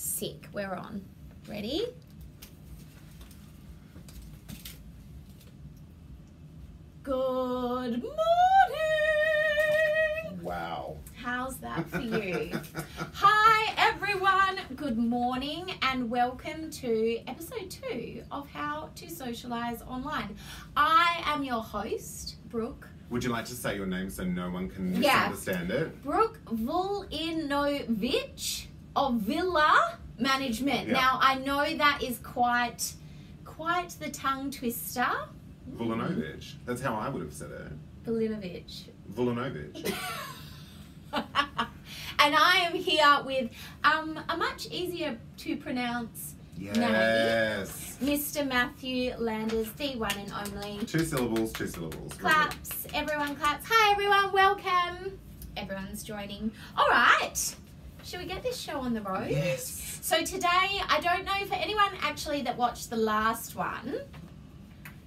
Sick. We're on. Ready? Good morning. Wow. How's that for you? Hi everyone, good morning and welcome to episode 2 of How to Socialise Online. I am your host, Brooke. Would you like to say your name so no one can misunderstand it? Brooke Vulinovich of Villa Management. Yeah. Now I know that is quite the tongue twister. Vulinovich. That's how I would have said it. Vulinovich. Vulinovich. And I am here with a much easier to pronounce name. Yes. Mr. Matthew Landers, the one and only. 2 syllables, 2 syllables. Claps. Everyone claps. Hi everyone, welcome. Everyone's joining. All right. Shall we get this show on the road? Yes. So today, I don't know for anyone actually that watched the last one,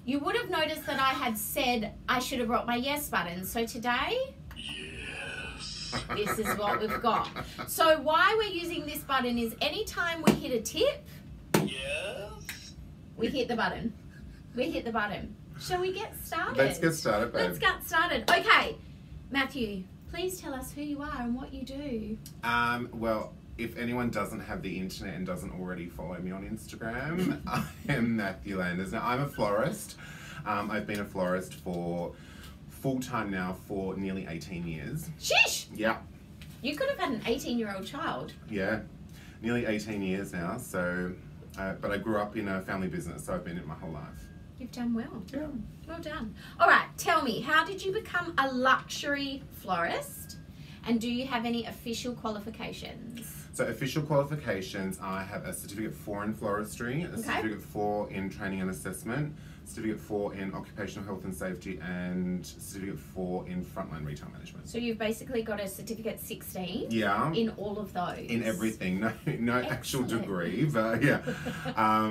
you would have noticed that I had said I should have brought my yes button. So today, this is what we've got. So why we're using this button is anytime we hit a tip, we hit the button. We hit the button. Shall we get started? Let's get started, babe. Let's get started. Okay, Matthew, please tell us who you are and what you do. Well, if anyone doesn't have the internet and doesn't already follow me on Instagram, I am Matthew Landers. Now, I'm a florist. I've been a florist for full-time now for nearly 18 years. Sheesh! Yeah. You could have had an 18-year-old child. Yeah. Nearly 18 years now, so... but I grew up in a family business, so I've been in it my whole life. You've done well. Yeah. Well done. All right, tell me, how did you become a luxury florist? And do you have any official qualifications? So official qualifications, I have a Certificate 4 in floristry, a Certificate 4 in training and assessment, Certificate 4 in occupational health and safety, and Certificate 4 in frontline retail management. So you've basically got a Certificate 16 Yeah. in all of those? In everything. No actual degree, but yeah.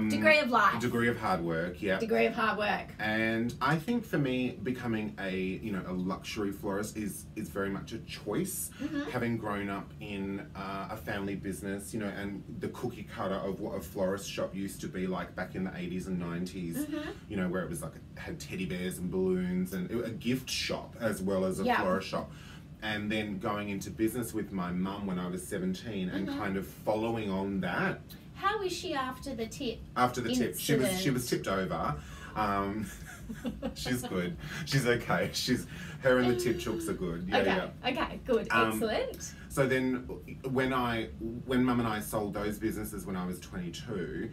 Degree of life. Degree of hard work, yeah. Degree of hard work. And I think for me, becoming a luxury florist is very much a choice. Mm-hmm. Having grown up in a family business, and the cookie cutter of what a florist shop used to be like back in the 80s and 90s, Mm-hmm. where it was like, had teddy bears and balloons and a gift shop as well as a florist shop. And then going into business with my mum when I was 17 and kind of following on that. How is she after the tip? After the tip, she was tipped over. She's good. She's okay. Her and the tip chooks are good. Yeah, Okay, good. Excellent. So then when Mum and I sold those businesses when I was 22,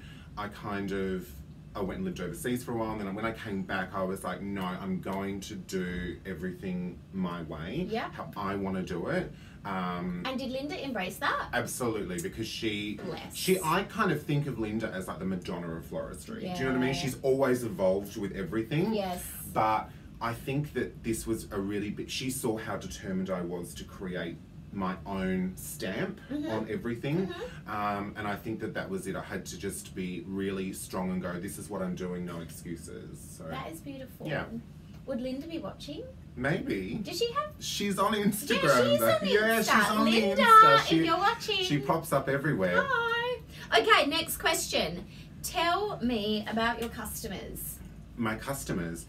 I went and lived overseas for a while, and then when I came back, I was like, no, I'm going to do everything my way, how I want to do it. And did Linda embrace that? Absolutely, because I kind of think of Linda as like the Madonna of floristry. Yeah. Do you know what I mean? She's always evolved with everything. Yes. But I think that this was she saw how determined I was to create my own stamp on everything, and I think that was it. I had to just be really strong and go, this is what I'm doing, no excuses. So that is beautiful. Yeah. Would Linda be watching? Maybe. Does she have? She's on Instagram. Yeah, she's on Insta. Yeah, she's on Linda, the Insta. if you're watching. She pops up everywhere. Hi. Okay, next question. Tell me about your customers. My customers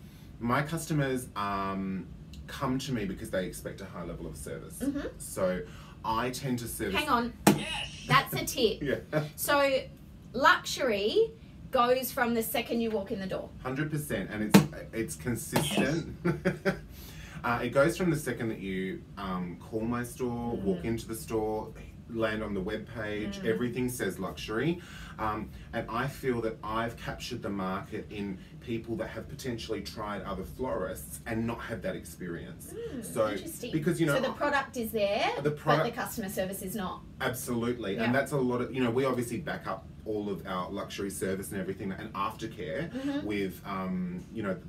come to me because they expect a high level of service. So I tend to service... Hang on. Yes. That's a tip. Yeah. So luxury goes from the second you walk in the door. 100%, and it's consistent. It goes from the second that you call my store, walk into the store, land on the webpage, everything says luxury. And I feel that I've captured the market in people that have potentially tried other florists and not had that experience. So, interesting. Because, so the product is there, but the customer service is not. Absolutely. Yeah. And that's a lot of, we obviously back up all of our luxury service and everything and aftercare with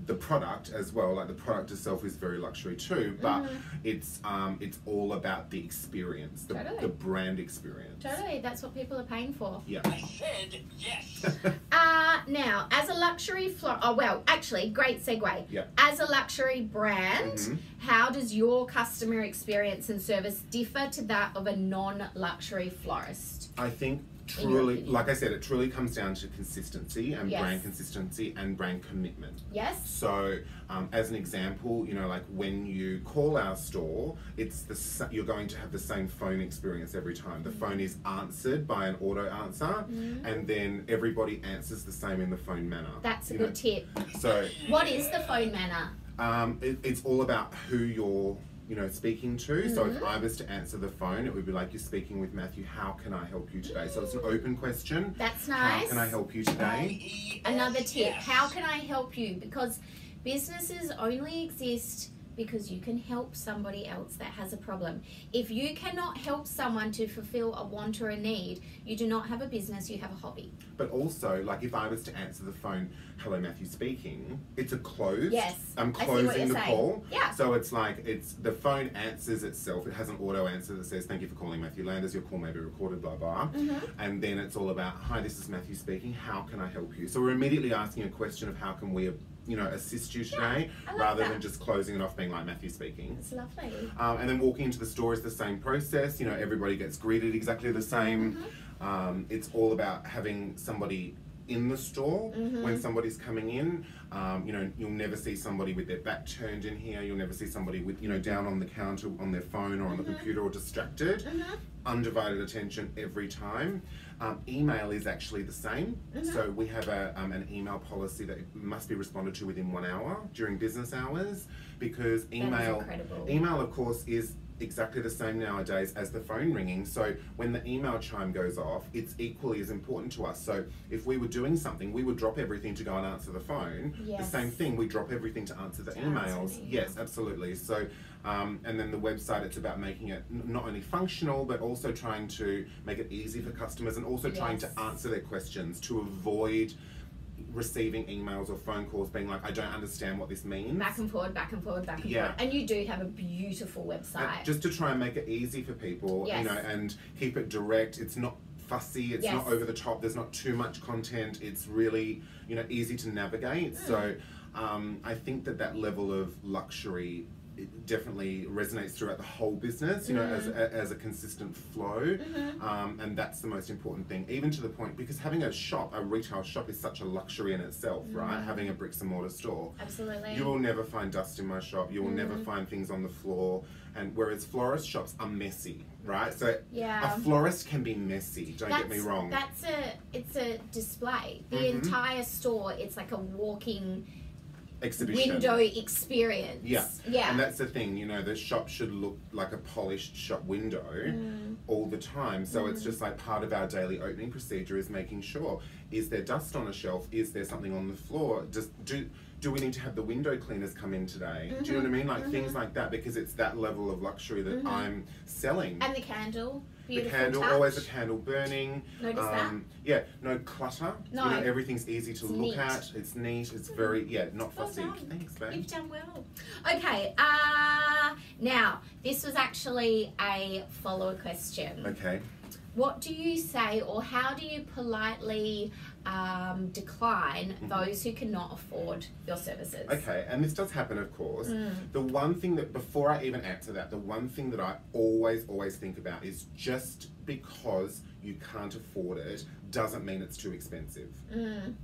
the product as well. Like the product itself is very luxury too, but it's all about the experience, the brand experience. Totally, that's what people are paying for. Yeah. I said yes. Now, as a luxury great segue. Yep. As a luxury brand, how does your customer experience and service differ to that of a non-luxury florist? I think Truly, like I said, it truly comes down to consistency and Yes. brand consistency and brand commitment. Yes. So, as an example, you know, like when you call our store, you're going to have the same phone experience every time. The phone is answered by an auto answer, and then everybody answers the same in the phone manner. That's a good tip. So, What is the phone manner? it's all about who you're, you know, speaking to. So if I was to answer the phone, it would be like, you're speaking with Matthew, how can I help you today? So it's an open question. That's nice. How can I help you today? Another tip, how can I help you? Because businesses only exist because you can help somebody else that has a problem. If you cannot help someone to fulfill a want or a need, you do not have a business, you have a hobby. But also, like if I was to answer the phone, hello Matthew speaking, it's a close. Yes, I'm I see what closing you're the saying. call. Yeah. So it's like, the phone answers itself. It has an auto answer that says, thank you for calling Matthew Landers, your call may be recorded, blah, blah. And then it's all about, hi, this is Matthew speaking, how can I help you? So we're immediately asking a question of how can we, you know, assist you today, I like rather that. than just closing it off being like Matthew speaking. It's lovely. And then walking into the store is the same process. You know, everybody gets greeted exactly the same. It's all about having somebody in the store when somebody's coming in. You know, you'll never see somebody with their back turned in here. You'll never see somebody with, you know, down on the counter on their phone or on the computer or distracted. Undivided attention every time. Email is actually the same. So we have an email policy that must be responded to within 1 hour during business hours, because email, of course, is exactly the same nowadays as the phone ringing. So when the email chime goes off, it's equally as important to us. So if we were doing something, we would drop everything to go and answer the phone. Yes. The same thing, we drop everything to answer the emails. Yes, absolutely. So and then the website, it's about making it not only functional, but also trying to make it easy for customers, and also trying to answer their questions, to avoid receiving emails or phone calls being like, I don't understand what this means. Back and forward, back and forward, back and forward. And you do have a beautiful website. Just to try and make it easy for people, you know, and keep it direct. It's not fussy, it's not over the top, there's not too much content, it's really, you know, easy to navigate. So I think that level of luxury, it definitely resonates throughout the whole business, you know, as a consistent flow, and that's the most important thing, even to the point, because having a retail shop is such a luxury in itself, right? Having a bricks and mortar store. Absolutely. You will never find dust in my shop, you will never find things on the floor, and whereas florist shops are messy, right? So a florist can be messy, don't get me wrong. It's a display. The entire store, it's like a walking exhibition. Window experience. Yeah. And that's the thing, you know, the shop should look like a polished shop window all the time. So it's just like part of our daily opening procedure is making sure, is there dust on a shelf? Is there something on the floor? Do we need to have the window cleaners come in today? Do you know what I mean? Like things like that, because it's that level of luxury that I'm selling. And the candle. Beautiful the candle, touch. always a candle burning. Notice that? Yeah, no clutter. No. You know, everything's easy to look neat. at. It's neat. It's very, not fussy. Well done. Thanks, babe. You've done well. Okay, now, this was actually a follow-up question. Okay. What do you say, or how do you politely decline those who cannot afford your services? Okay, and this does happen, of course. The one thing that, before I even answer that, the one thing that I always think about is, just because you can't afford it doesn't mean it's too expensive. Do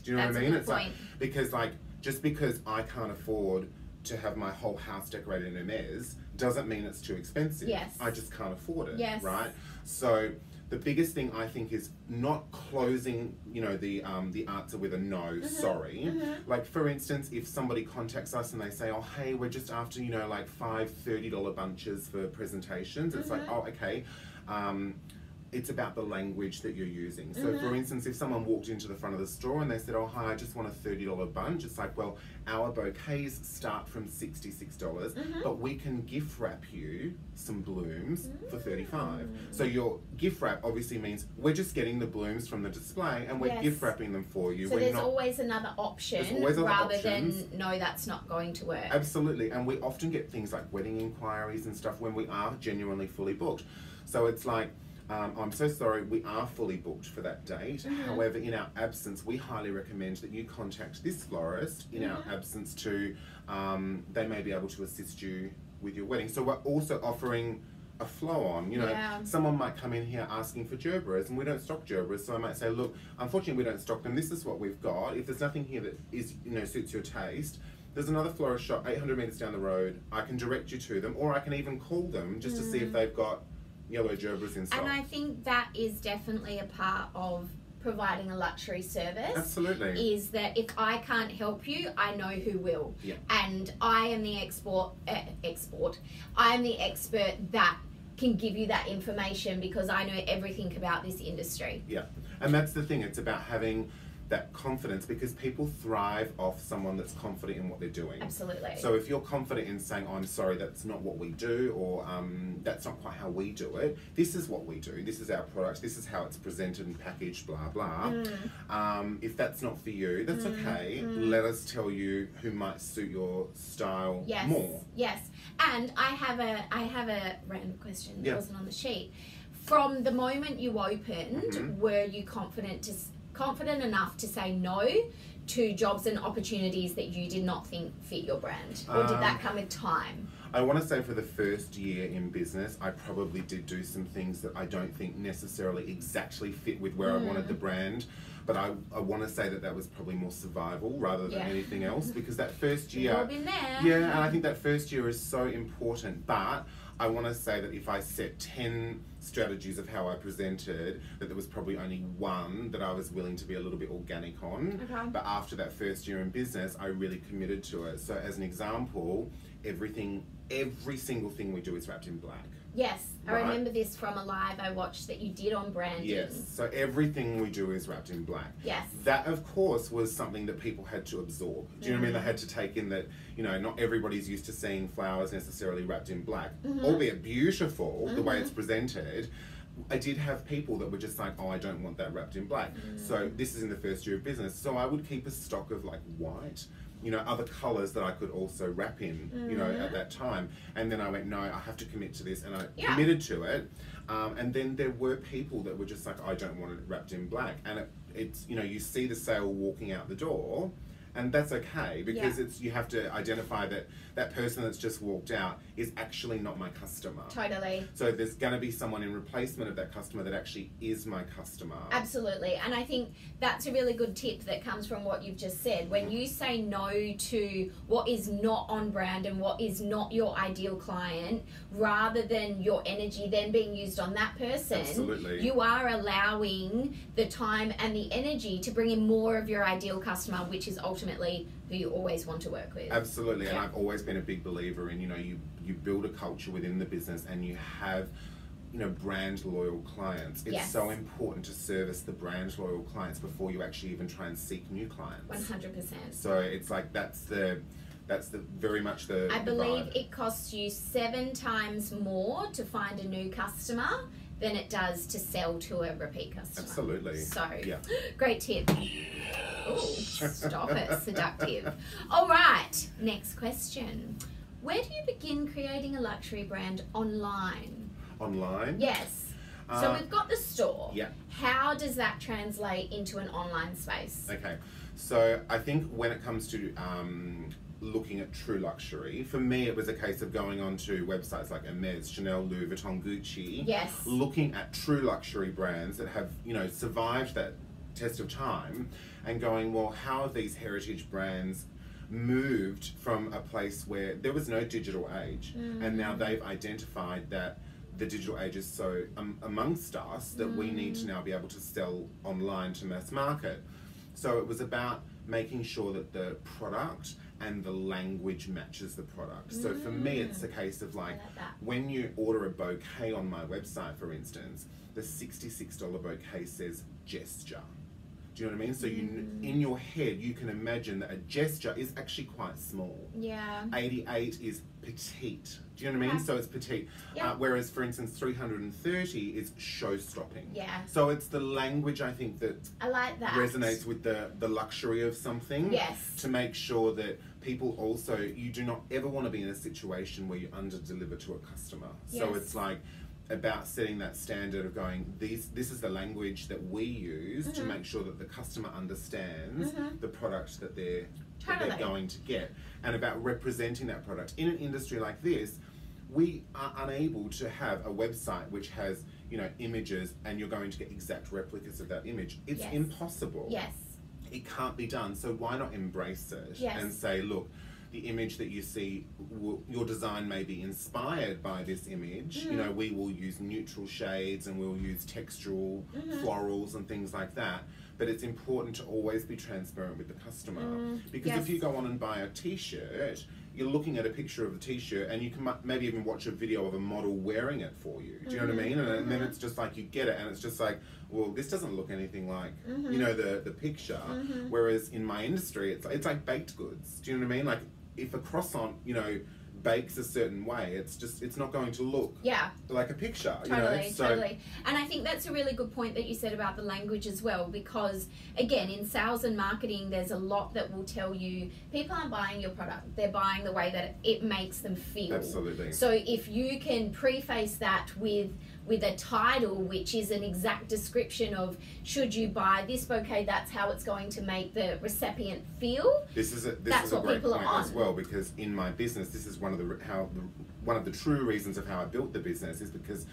you know what I mean? That's a good point. Because like, just because I can't afford to have my whole house decorated in Hermes doesn't mean it's too expensive. Yes. I just can't afford it. Yes. Right? So the biggest thing I think is not closing, you know, the answer with a no, sorry. Like for instance, if somebody contacts us and they say, oh hey, we're just after, you know, like 5 $30 bunches for presentations, it's like, oh okay. It's about the language that you're using. So for instance, if someone walked into the front of the store and they said, oh hi, I just want a $30 bunch, it's like, well, our bouquets start from $66, but we can gift wrap you some blooms for $35. So your gift wrap obviously means we're just getting the blooms from the display and we're gift wrapping them for you. So there's always another option rather than, no, that's not going to work. Absolutely, and we often get things like wedding inquiries and stuff when we are genuinely fully booked. So it's like, I'm so sorry, we are fully booked for that date. However, in our absence, we highly recommend that you contact this florist in our absence they may be able to assist you with your wedding. So we're also offering a flow on. You know, Yeah. someone might come in here asking for gerberas, and we don't stock gerberas, so I might say, look, unfortunately we don't stock them. This is what we've got. If there's nothing here that is, you know, suits your taste, there's another florist shop 800 metres down the road. I can direct you to them, or I can even call them just to see if they've got yellow gerberas in stock. And I think that is definitely a part of providing a luxury service. Absolutely. Is that if I can't help you, I know who will. Yeah. And I am the I am the expert that can give you that information because I know everything about this industry. Yeah, and that's the thing. It's about having that confidence, because people thrive off someone that's confident in what they're doing. Absolutely. So if you're confident in saying, oh, I'm sorry, that's not what we do, or that's not quite how we do it, this is what we do, this is our product, this is how it's presented and packaged, blah, blah. If that's not for you, that's okay. Let us tell you who might suit your style more. Yes. And I have a random question that wasn't on the sheet. From the moment you opened, were you confident enough to say no to jobs and opportunities that you did not think fit your brand? Or did that come with time? I want to say for the first year in business, I probably did do some things that I don't think necessarily exactly fit with where I wanted the brand. But I want to say that was probably more survival rather than anything else, because that first year... We've all been there. Yeah, and I think that first year is so important. But I want to say that if I set 10 strategies of how I presented, that there was probably only one that I was willing to be a little bit organic on. Okay. But after that first year in business, I really committed to it. So as an example, every single thing we do is wrapped in black. Yes, I Right. remember this from a live I watched that you did on branding. Yes, so everything we do is wrapped in black. Yes. That, of course, was something that people had to absorb. Do you know what I mean? They had to take in that, you know, not everybody's used to seeing flowers necessarily wrapped in black, albeit beautiful, the way it's presented. I did have people that were just like, oh, I don't want that wrapped in black. So this is in the first year of business. So I would keep a stock of like white, you know, other colours that I could also wrap in, you know, at that time. And then I went, no, I have to commit to this. And I committed to it. And then there were people that were just like, I don't want it wrapped in black. And it's, you know, you see the sale walking out the door, and that's okay, because it's, you have to identify that that person that's just walked out is actually not my customer. Totally. So there's going to be someone in replacement of that customer that actually is my customer. Absolutely. And I think that's a really good tip that comes from what you've just said. When you say no to what is not on brand and what is not your ideal client, rather than your energy then being used on that person, Absolutely. you are allowing the time and the energy to bring in more of your ideal customer, which is ultimately who you always want to work with. Absolutely. And I've always been a big believer in, you know, you build a culture within the business and you have, you know, brand loyal clients. It's so important to service the brand loyal clients before you actually even try and seek new clients. 100%. So it's like that's the very much the I believe vibe. it costs you 7 times more to find a new customer than it does to sell to a repeat customer. Absolutely. So, yeah. great tip. Ooh, stop it, seductive. All right, next question. Where do you begin creating a luxury brand online? Online? Yes. So we've got the store. Yeah. How does that translate into an online space? Okay. So I think when it comes to looking at true luxury, for me it was a case of going onto websites like Hermes, Chanel, Louis Vuitton, Gucci, Yes. looking at true luxury brands that have, you know, survived that test of time, and going, well, how have these heritage brands moved from a place where there was no digital age, and now they've identified that the digital age is so amongst us that we need to now be able to sell online to mass market. So it was about making sure that the product and the language matches the product. So for me, it's a case of like when you order a bouquet on my website, for instance, the $66 bouquet says gesture. Do you know what I mean? So you, in your head, you can imagine that a gesture is actually quite small. Yeah. 88 is petite. Do you know what I mean? So it's petite. Yeah. Whereas, for instance, 330 is show-stopping. Yeah. So it's the language, I think, that I like that. resonates with the luxury of something. Yes. To make sure that people also, you do not ever want to be in a situation where you under-deliver to a customer. So Yes. it's like about setting that standard of going, this is the language that we use to make sure that the customer understands the product that they're Totally. going to get, and about representing that product in an industry like this we are unable to have a website which has, you know, images and you're going to get exact replicas of that image. It's Yes. impossible. Yes. It can't be done. So why not embrace it Yes. and say, look, the image that you see, your design may be inspired by this image. You know, we will use neutral shades and we'll use textural florals and things like that. But it's important to always be transparent with the customer. Because Yes. if you go on and buy a t-shirt, you're looking at a picture of the t-shirt and you can maybe even watch a video of a model wearing it for you. Do you know what I mean? And then it's just like you get it and it's just like, well, this doesn't look anything like, you know, the picture. Whereas in my industry, it's like baked goods. Do you know what I mean? Like if a croissant, you know, bakes a certain way, it's not going to look like a picture. Totally, you know? So, totally. And I think that's a really good point that you said about the language as well, because again, in sales and marketing, there's a lot that will tell you people aren't buying your product, they're buying the way that it makes them feel. Absolutely. So if you can preface that with a title which is an exact description of, should you buy this bouquet, that's how it's going to make the recipient feel. This is a what great people are point on. as well, because in my business, this is one of the true reasons of how I built the business is because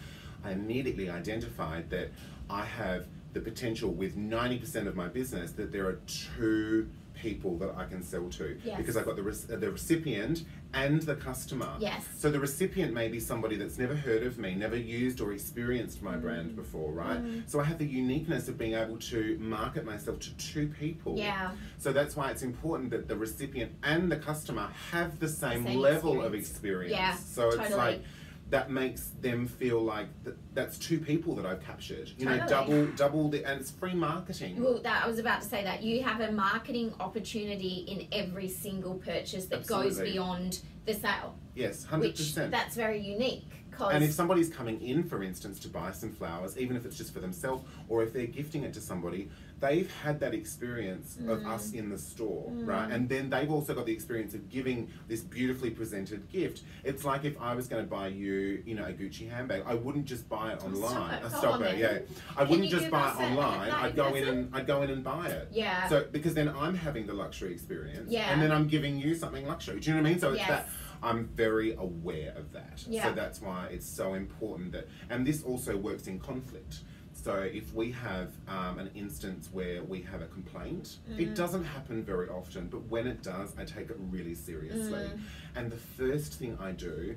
I immediately identified that I have the potential with 90% of my business that there are two people that I can sell to. Yes. Because I've got the recipient and the customer. Yes. So the recipient may be somebody that's never heard of me, never used or experienced my brand before, right? So I have the uniqueness of being able to market myself to two people. Yeah. So that's why it's important that the recipient and the customer have the same same level of experience. Yeah, So it's totally. like that makes them feel like that's two people that I've captured. You know, Totally. double the, and it's free marketing. Well, I was about to say that you have a marketing opportunity in every single purchase that goes Absolutely. beyond the sale. Yes, Which 100%. that's very unique. And if somebody's coming in, for instance, to buy some flowers, even if it's just for themselves, or if they're gifting it to somebody, they've had that experience of us in the store, right? And then they've also got the experience of giving this beautifully presented gift. It's like if I was going to buy you, you know, a Gucci handbag, I wouldn't just buy it online. Stop it. Yeah. I Can wouldn't you just give buy us it online. I'd go in and buy it. Yeah. So because then I'm having the luxury experience, Yeah. and then I'm giving you something luxury. Do you know what I mean? So it's Yes. that. I'm very aware of that. Yeah. So that's why it's so important that, and this also works in conflict. So if we have an instance where we have a complaint, it doesn't happen very often, but when it does, I take it really seriously. And the first thing I do,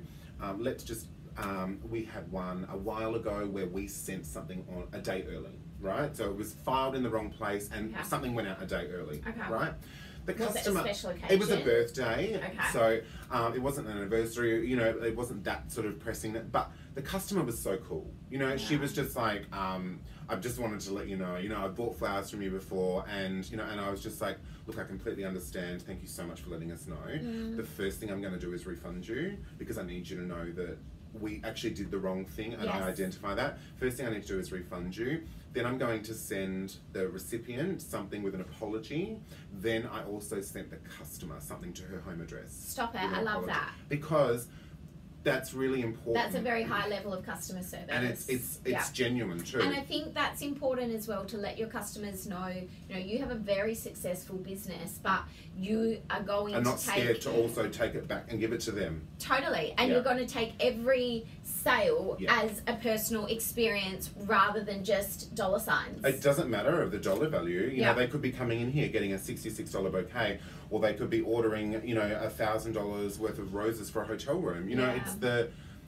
we had one a while ago where we sent something on a day early, right? So it was filed in the wrong place and something went out a day early, right? The customer, was it a special occasion? It was a birthday, Okay. so it wasn't an anniversary, you know, it wasn't that sort of pressing, but the customer was so cool. You know, she was just like, I just wanted to let you know, I've bought flowers from you before, and, you know, and I was just like, look, I completely understand, thank you so much for letting us know. The first thing I'm going to do is refund you, because I need you to know that we actually did the wrong thing, and I identify that. First thing I need to do is refund you. Then I'm going to send the recipient something with an apology. Then I also sent the customer something to her home address. Stop it, I love that. Because that's really important. That's a very high level of customer service. And it's genuine too. And I think that's important as well, to let your customers know, you know, you have a very successful business, but you are going and to not take... scared to also take it back and give it to them. Totally. And you're going to take every sale as a personal experience rather than just dollar signs. It doesn't matter of the dollar value. You know, they could be coming in here getting a $66 bouquet, or they could be ordering, you know, $1,000 worth of roses for a hotel room. You know,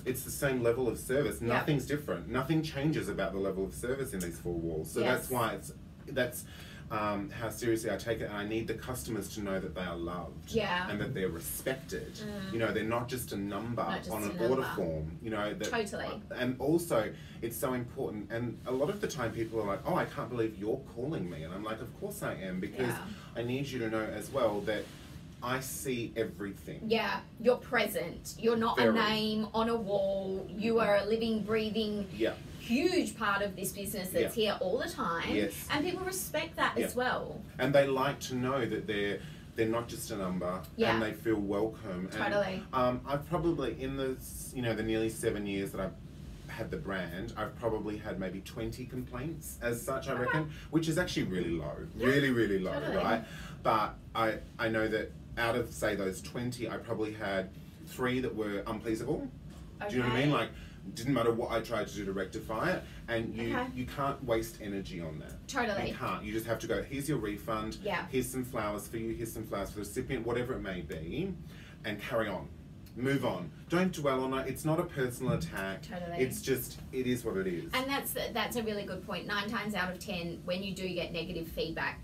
it's the same level of service. Nothing's different. Nothing changes about the level of service in these four walls. So that's why that's how seriously I take it, and I need the customers to know that they are loved and that they're respected. You know, they're not just a number on an order form. You know, that, and also it's so important. And a lot of the time, people are like, "Oh, I can't believe you're calling me," and I'm like, "Of course I am, because I need you to know as well that I see everything." Yeah, you're present. You're not a name on a wall. You are a living, breathing, huge part of this business that's here all the time. And people respect that as well. And they like to know that they're not just a number, and they feel welcome. Totally. And I've probably, in the nearly 7 years that I've had the brand, I've probably had maybe 20 complaints as such, I reckon, which is actually really low. Really, really low, right? But I know that out of, say, those 20, I probably had 3 that were unpleasable, Do you know what I mean? Like, didn't matter what I tried to do to rectify it, and you can't waste energy on that. Totally. You can't. You just have to go, here's your refund, here's some flowers for you, here's some flowers for the recipient, whatever it may be, and carry on. Move on. Don't dwell on it. It's not a personal attack. Totally. It's just, it is what it is. And that's a really good point. 9 times out of 10, when you do get negative feedback,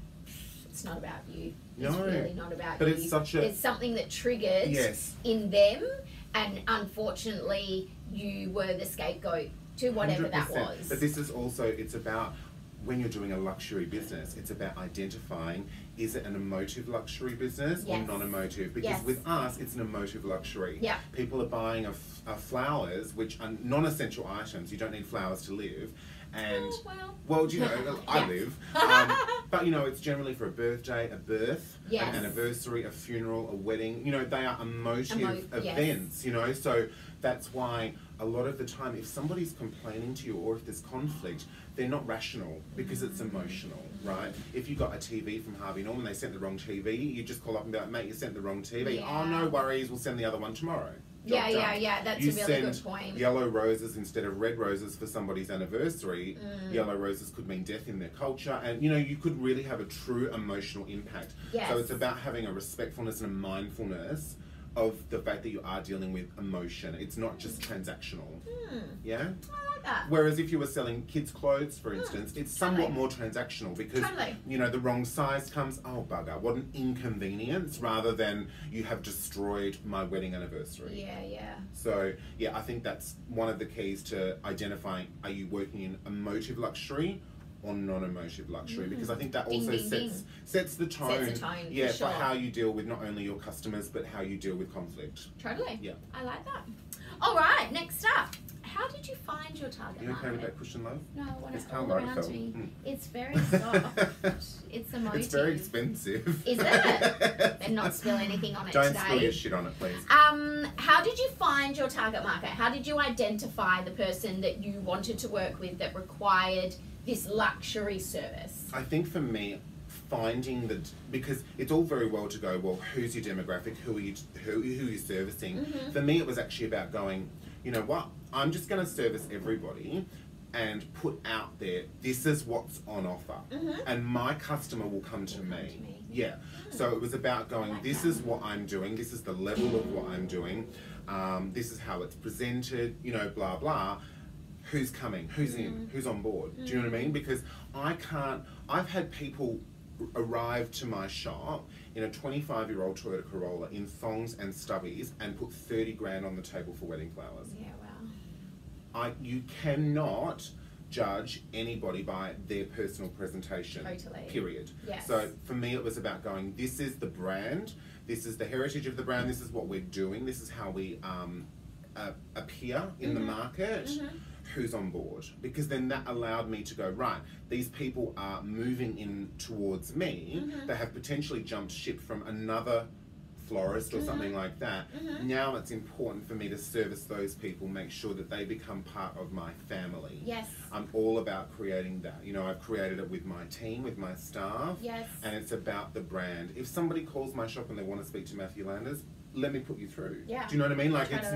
it's not about you. It's really not about but you. It's such a... It's something that triggered in them, and unfortunately, you were the scapegoat to whatever 100%. That was. But this is also, it's about, when you're doing a luxury business, it's about identifying, is it an emotive luxury business or non-emotive? Because with us, it's an emotive luxury. Yeah. People are buying flowers, which are non-essential items. You don't need flowers to live. And, well, you know, I live. But, you know, it's generally for a birthday, a birth, an anniversary, a funeral, a wedding. You know, they are emotive events, you know. So that's why a lot of the time, if somebody's complaining to you or if there's conflict, they're not rational because it's emotional, right? If you got a TV from Harvey Norman, they sent the wrong TV, you just call up and be like, mate, you sent the wrong TV. Yeah. Oh, no worries, we'll send the other one tomorrow. That's you a really good point. Yellow roses instead of red roses for somebody's anniversary. Yellow roses could mean death in their culture, and you know, you could really have a true emotional impact. So it's about having a respectfulness and a mindfulness of the fact that you are dealing with emotion. It's not just transactional. Yeah? I like that. Whereas if you were selling kids' clothes, for instance, it's somewhat more transactional because, you know, the wrong size comes, oh bugger, what an inconvenience, rather than you have destroyed my wedding anniversary. So, yeah, I think that's one of the keys to identifying, are you working in emotive luxury or non-emotive luxury, because I think that also sets the tone, for how you deal with not only your customers but how you deal with conflict. Totally. Yeah. I like that. All right, next up. How did you find your target market? You okay with that cushion, love? No, I want it's it all around me. It's very soft. It's emotive. It's very expensive. Is it? Then not spill anything on it today. Don't spill your shit on it, please. How did you find your target market? How did you identify the person that you wanted to work with that required this luxury service? I think for me, finding because it's all very well to go, well, who's your demographic, who are you servicing? For me, it was actually about going, you know what, I'm just going to service everybody and put out there, this is what's on offer, and my customer will come to me. Yeah. So it was about going, this is what I'm doing, this is the level of what I'm doing, this is how it's presented, you know, blah blah. Who's coming? Who's in? Who's on board? Do you know what I mean? Because I've had people arrive to my shop in a 25-year-old Toyota Corolla in thongs and stubbies and put 30 grand on the table for wedding flowers. Yeah, wow. You cannot judge anybody by their personal presentation. Totally. Period. Yes. So for me, it was about going, this is the brand, this is the heritage of the brand, this is what we're doing, this is how we appear in the market. Who's on board, because then that allowed me to go, right, these people are moving in towards me, they have potentially jumped ship from another florist or something like that. Now it's important for me to service those people, make sure that they become part of my family. Yes. I'm all about creating that. You know, I've created it with my team, with my staff. Yes. And it's about the brand. If somebody calls my shop and they want to speak to Matthew Landers, let me put you through. Yeah. Do you know what I mean? Like, Totally.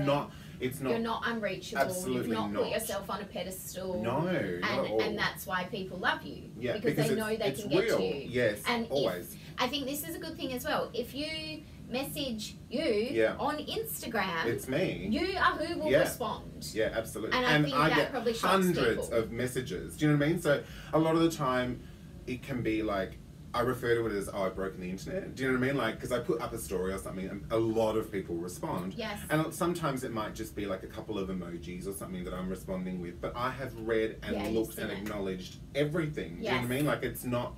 it's not. You're not unreachable. Absolutely You've not not. put yourself on a pedestal. No, not at all. And that's why people love you. Yeah, because they know they can get to you. Yes, and always. I think this is a good thing as well. If you message you on Instagram, it's me. You are who will respond. Yeah, absolutely. And I think that get probably shocks hundreds people. of messages. Do you know what I mean? So a lot of the time, it can be like, I refer to it as, oh, I've broken the internet. Do you know what I mean? Like, because I put up a story or something and a lot of people respond. Yes. And sometimes it might just be like a couple of emojis or something that I'm responding with. But I have read and looked and acknowledged everything. Yes. Do you know what I mean? Like, it's not,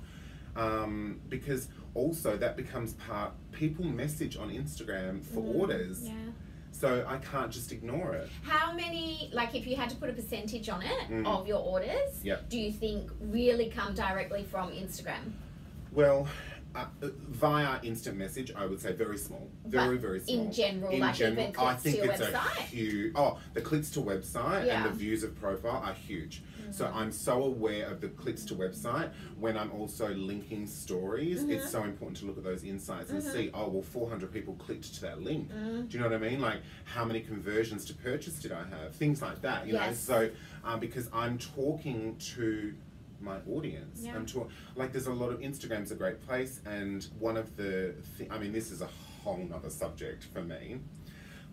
because also that becomes people message on Instagram for orders. Yeah. So I can't just ignore it. How many, like if you had to put a percentage on it of your orders, Yep. do you think really come directly from Instagram? Well, Via instant message, I would say very small, very small. In general, even I clicks think to your it's website. a huge. The clicks to website and the views of profile are huge. So I'm so aware of the clicks to website when I'm also linking stories. It's so important to look at those insights and see, 400 people clicked to that link. Do you know what I mean? Like, how many conversions to purchase did I have? Things like that. You know. So because I'm talking to my audience. I'm like, there's a lot of Instagram's a great place, and one of the I mean, this is a whole nother subject for me,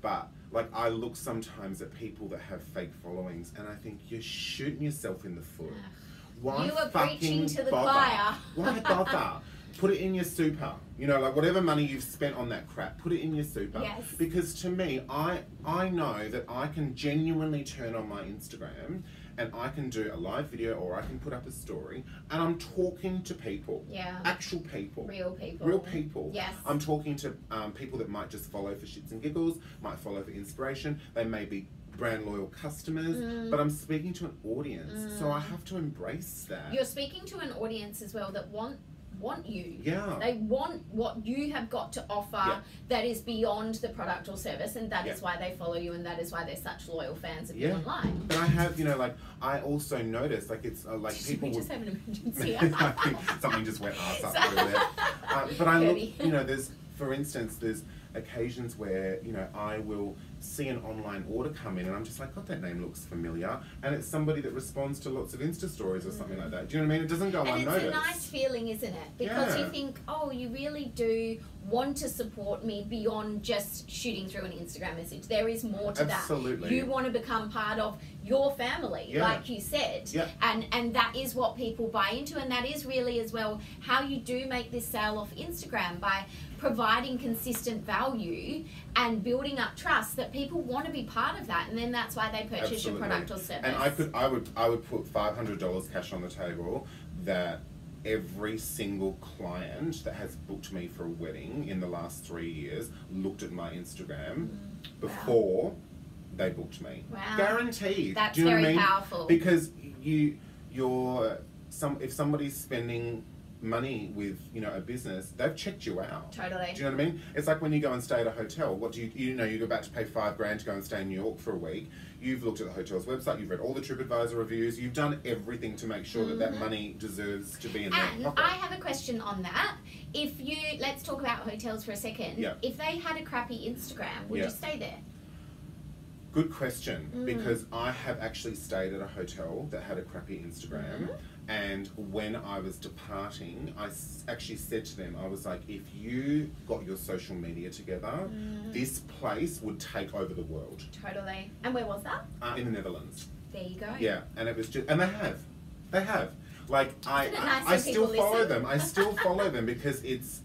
but like, I look sometimes at people that have fake followings and I think you're shooting yourself in the foot. Why you are fucking preaching to the bother? choir. Why bother? Put it in your super. You know, like, whatever money you've spent on that crap, put it in your super. Yes. Because to me, I know that I can genuinely turn on my Instagram and I can do a live video, or I can put up a story, and I'm talking to people. Yeah. Actual people. Real people. Real people. Yes. I'm talking to people that might just follow for shits and giggles, might follow for inspiration. They may be brand loyal customers, but I'm speaking to an audience, so I have to embrace that. You're speaking to an audience as well that want you. Yeah. They want what you have got to offer that is beyond the product or service, and that is why they follow you, and that is why they're such loyal fans of you online. But I have, you know, like, I also notice, like, it's like people just have an emergency. I think something just went ass up over there. But I look, you know, there's, for instance, there's occasions where, you know, I will see an online order come in and I'm just like, God, that name looks familiar, and it's somebody that responds to lots of Insta stories or something like that. Do you know what I mean? It doesn't go unnoticed. It's a nice feeling, isn't it? Because you think, oh, you really do want to support me beyond just shooting through an Instagram message. There is more to that. You want to become part of your family, like you said. And that is what people buy into, and that is really as well how you do make this sale off Instagram, by providing consistent value and building up trust, that people want to be part of that, and then that's why they purchase your product or service. And I would put $500 cash on the table that every single client that has booked me for a wedding in the last 3 years looked at my Instagram before they booked me. Guaranteed. That's Do you know very what I mean? powerful. Because if somebody's spending money with, you know, a business, they've checked you out. Totally. Do you know what I mean? It's like when you go and stay at a hotel. What do you know, you're about to pay $5,000 to go and stay in New York for a week. You've looked at the hotel's website, you've read all the TripAdvisor reviews, you've done everything to make sure that that money deserves to be in their pocket. And I have a question on that. If you, let's talk about hotels for a second. If they had a crappy Instagram, would you stay there? Good question, because I have actually stayed at a hotel that had a crappy Instagram, and when I was departing, I actually said to them, I was like, if you got your social media together, this place would take over the world. Totally. And where was that? In the Netherlands. There you go. Yeah, and it was just, and they have. Like, I still follow them. I still follow them because it's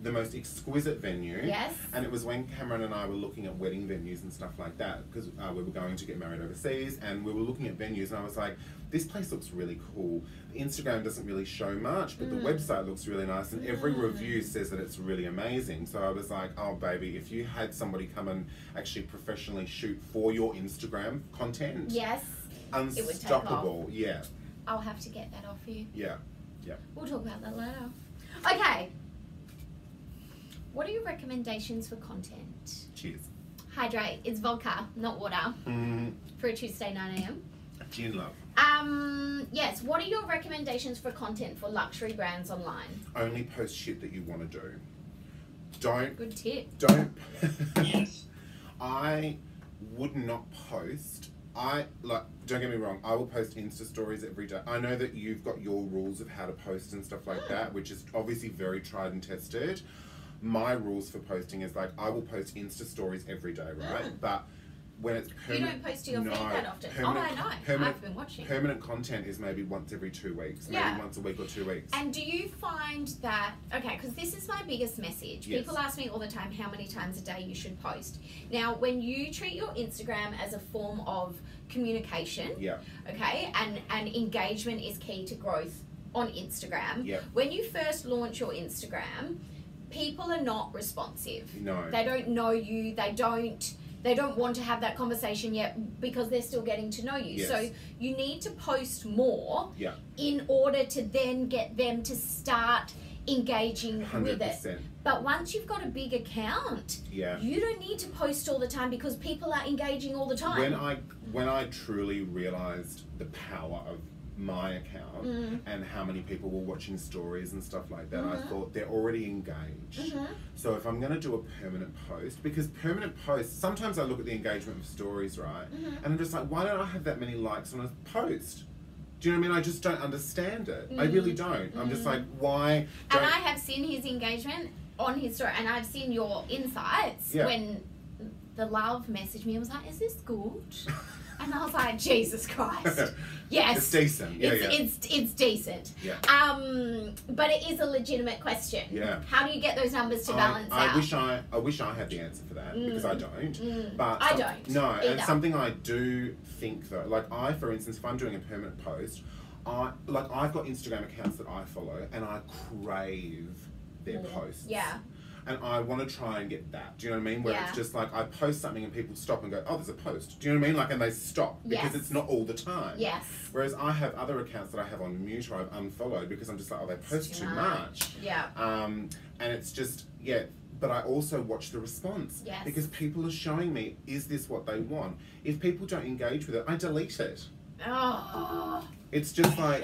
the most exquisite venue. Yes. And it was when Cameron and I were looking at wedding venues and stuff like that, because we were going to get married overseas, and we were looking at venues, and I was like, this place looks really cool. The Instagram doesn't really show much, but the website looks really nice, and every review says that it's really amazing. So I was like, oh baby, if you had somebody come and actually professionally shoot for your Instagram content, unstoppable. Yeah. I'll have to get that off you. Yeah. We'll talk about that later. Okay. What are your recommendations for content? Cheers. Hydrate. It's vodka, not water. For a Tuesday 9 a.m. Gin love. Yes. What are your recommendations for content for luxury brands online? Only post shit that you want to do. Don't. Good tip. Don't. Yes. I would not post. Don't get me wrong, I will post Insta stories every day. I know that you've got your rules of how to post and stuff like that, which is obviously very tried and tested. My rules for posting is like, I will post Insta stories every day, right? But when it's permanent... You don't post to your feed that often. I know. I've been watching. Permanent content is maybe once every 2 weeks. Maybe once a week or 2 weeks. And do you find that... Okay, because this is my biggest message. Yes. People ask me all the time how many times a day you should post. Now, when you treat your Instagram as a form of communication, okay, and engagement is key to growth on Instagram. When you first launch your Instagram, people are not responsive. No. They don't know you. They don't want to have that conversation yet because they're still getting to know you. Yes. So you need to post more in order to then get them to start engaging with it. 100%. But once you've got a big account, Yeah. you don't need to post all the time because people are engaging all the time. When I truly realized the power of my account and how many people were watching stories and stuff like that, I thought they're already engaged. So if I'm going to do a permanent post, because permanent posts, sometimes I look at the engagement of stories, right? And I'm just like, why don't I have that many likes on a post? Do you know what I mean? I just don't understand it. I really don't. I'm just like, why? And I have seen his engagement on his story, and I've seen your insights when the love messaged me. I was like, is this good? And I was like, Jesus Christ. Yes. It's decent. Yeah, it's decent. Yeah. But it is a legitimate question. Yeah. How do you get those numbers to balance out? I wish I had the answer for that because I don't. But I don't. No, either. and something I do think though, like for instance, if I'm doing a permanent post, I've got Instagram accounts that I follow and I crave their posts. Yeah. And I want to try and get that. Do you know what I mean? Where it's just like I post something and people stop and go, oh, there's a post. Do you know what I mean? Like, and they stop because it's not all the time. Yes. Whereas I have other accounts that I have on mute or I've unfollowed because I'm just like, oh, they post too much. Yeah. And it's just, but I also watch the response. Yes. Because people are showing me, is this what they want? If people don't engage with it, I delete it. Oh. It's just like,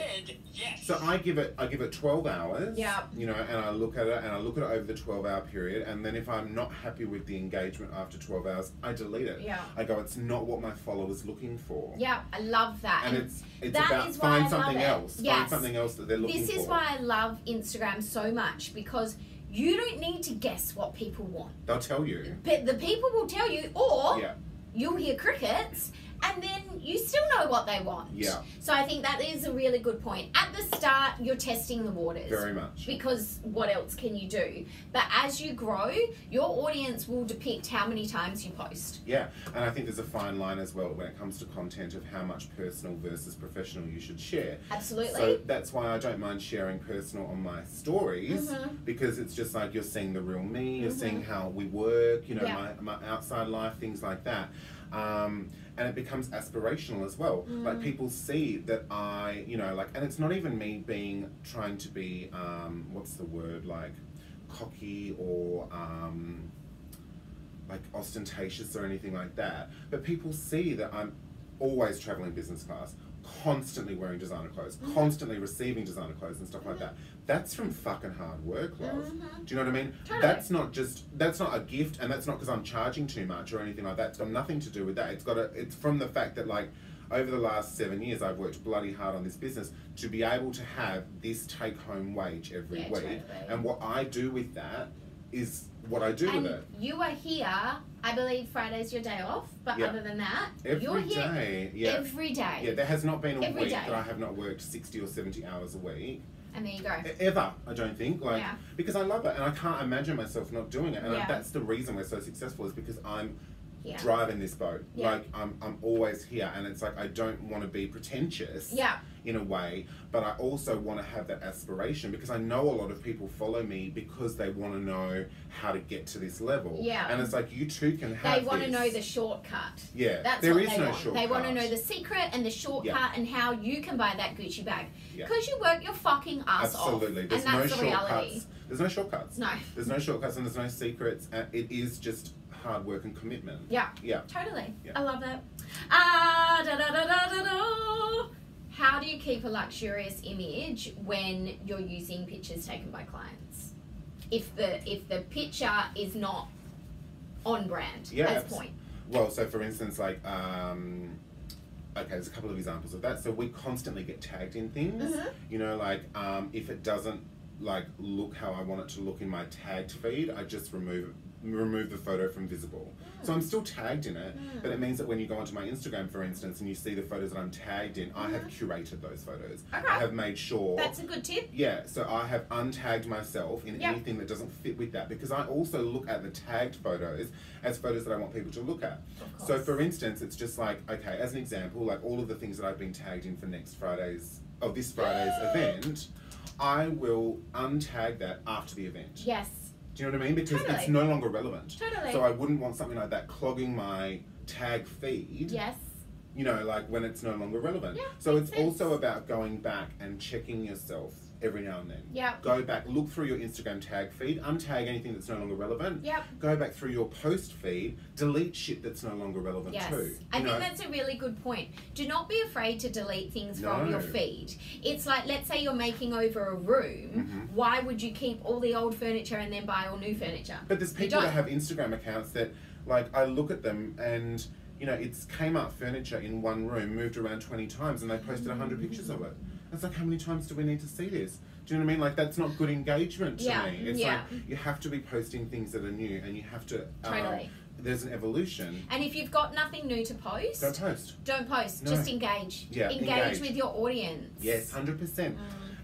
Yes. so I give it 12 hours, Yeah. you know, and I look at it over the 12-hour period, and then if I'm not happy with the engagement after 12 hours, I delete it. Yeah. I go, it's not what my follower's looking for. Yeah, I love that. And it's that about is why I find something love it. else. Yes. Find something else that they're looking for. This is why I love Instagram so much, because you don't need to guess what people want. They'll tell you. But the people will tell you, or Yeah. you'll hear crickets, and then you still know what they want. Yeah. So I think that is a really good point. At the start, you're testing the waters. Very much. Because what else can you do? But as you grow, your audience will depict how many times you post. Yeah, and I think there's a fine line as well when it comes to content of how much personal versus professional you should share. Absolutely. So that's why I don't mind sharing personal on my stories because it's just like you're seeing the real me, you're seeing how we work, you know, my outside life, things like that. And it becomes aspirational as well. Like people see that I, you know, like, and it's not even me trying to be, what's the word, like cocky or like ostentatious or anything like that. But people see that I'm always traveling business class, constantly wearing designer clothes, constantly receiving designer clothes and stuff like that. That's from fucking hard work, love. Do you know what I mean? Totally. That's not a gift, and that's not because I'm charging too much or anything like that. It's got nothing to do with that. It's from the fact that, like, over the last 7 years, I've worked bloody hard on this business to be able to have this take-home wage every week. Totally. And what I do with that is what I do with it. You are here, I believe Friday's your day off, but other than that, you're here every day. Yeah, there has not been a Every week day. that I have not worked 60 or 70 hours a week. And there you go. Ever, I don't think. Like, because I love it and I can't imagine myself not doing it. And that's the reason we're so successful is because I'm driving this boat. Like, I'm always here, and it's like I don't want to be pretentious in a way, but I also want to have that aspiration because I know a lot of people follow me because they want to know how to get to this level. Yeah. And it's like you too can have They want to know the shortcut. Yeah. That's there what is they no want. shortcut. They want to know the secret and the shortcut and how you can buy that Gucci bag. Yeah. Because you work your fucking ass off. Absolutely. There's and that's no the reality. shortcuts. There's no shortcuts. No. There's no shortcuts and there's no secrets. And it is just hard work and commitment. Yeah. Yeah. Totally. Yeah. I love it. How do you keep a luxurious image when you're using pictures taken by clients? If the picture is not on brand as point. Well, so for instance, like, okay, there's a couple of examples of that. So we constantly get tagged in things. You know, like if it doesn't like look how I want it to look in my tagged feed, I just remove the photo from visible. So I'm still tagged in it, but it means that when you go onto my Instagram, for instance, and you see the photos that I'm tagged in, I have curated those photos. Okay. I have made sure. That's a good tip. Yeah, so I have untagged myself in anything that doesn't fit with that because I also look at the tagged photos as photos that I want people to look at. So for instance, it's just like, okay, as an example, like all of the things that I've been tagged in for this Friday's event, I will untag that after the event. Yes. Do you know what I mean? Because it's no longer relevant. Totally. So I wouldn't want something like that clogging my tag feed. Yes. You know, like when it's no longer relevant. Yeah, so it's makes sense. also about going back and checking yourself every now and then. Yep. Go back, look through your Instagram tag feed, untag anything that's no longer relevant. Yep. Go back through your post feed, delete shit that's no longer relevant Yes. too. I think that's a really good point. Do not be afraid to delete things from No. your feed. It's like, let's say you're making over a room. Why would you keep all the old furniture and then buy all new furniture? But there's people that have Instagram accounts that, like, I look at them and, you know, it's Kmart furniture in one room, moved around 20 times, and they posted 100 pictures of it. It's like, how many times do we need to see this? Do you know what I mean? Like, that's not good engagement to me. It's like, you have to be posting things that are new, and you have to... Totally. There's an evolution. And if you've got nothing new to post... Don't post. Don't post. No. Just engage. Yeah, engage with your audience. Yes, 100%.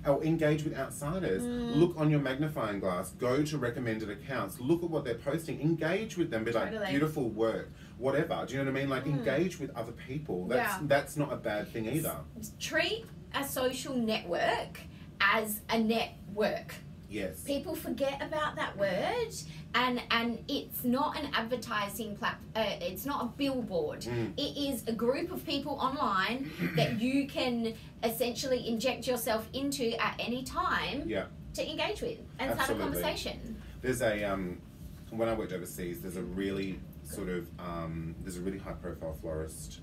Or engage with outsiders. Look on your magnifying glass. Go to recommended accounts. Look at what they're posting. Engage with them. Be like, beautiful work. Whatever. Do you know what I mean? Like, engage with other people. That's not a bad thing either. Treat a social network as a network. Yes. People forget about that word, and it's not an advertising it's not a billboard. It is a group of people online that you can essentially inject yourself into at any time to engage with and start a conversation. There's a when I worked overseas, there's a really sort of there's a really high profile florist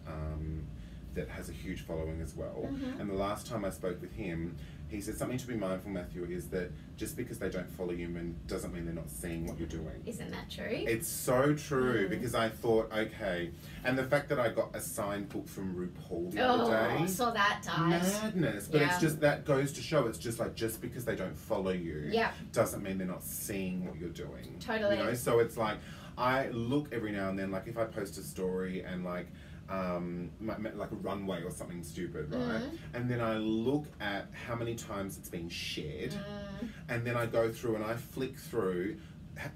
that has a huge following as well. And the last time I spoke with him, he said something to be mindful, Matthew, is that just because they don't follow you doesn't mean they're not seeing what you're doing. Isn't that true? It's so true, because I thought, okay, and the fact that I got a signed book from RuPaul the other day. Saw that, guys. Madness. But it's just, that goes to show, it's just like, just because they don't follow you doesn't mean they're not seeing what you're doing. Totally. You know, so it's like, I look every now and then, like if I post a story and like a runway or something stupid, right? And then I look at how many times it's been shared, and then I go through and I flick through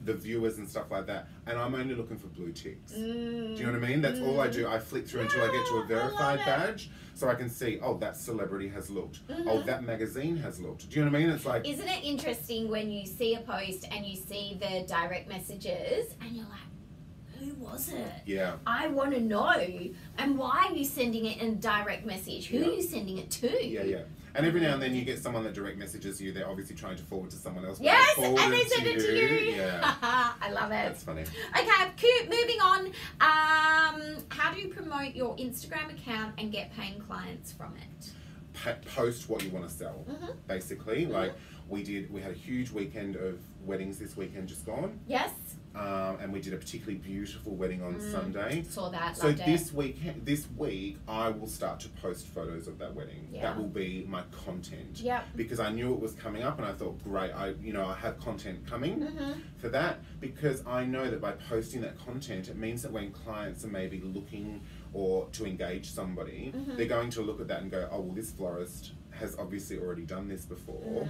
the viewers and stuff like that, and I'm only looking for blue ticks. Do you know what I mean? That's all I do. I flick through until I get to a verified badge, so I can see, oh, that celebrity has looked. Oh, that magazine has looked. Do you know what I mean? It's like... Isn't it interesting when you see a post and you see the direct messages and you're like, who was it? Yeah. I want to know. And why are you sending it in a direct message? Who are you sending it to? Yeah. And every now and then you get someone that direct messages you. They're obviously trying to forward to someone else. Yes, and they send it to you. Yeah. I love it. That's funny. Okay, cute. Moving on. How do you promote your Instagram account and get paying clients from it? Post what you want to sell, basically. Like we had a huge weekend of weddings this weekend just gone. Yes. And we did a particularly beautiful wedding on Sunday. Saw that. So this week I will start to post photos of that wedding. Yeah. That will be my content. Yep. Because I knew it was coming up, and I thought, great, I have content coming for that, because I know that by posting that content, it means that when clients are maybe looking or to engage somebody, they're going to look at that and go, oh well, this florist has obviously already done this before.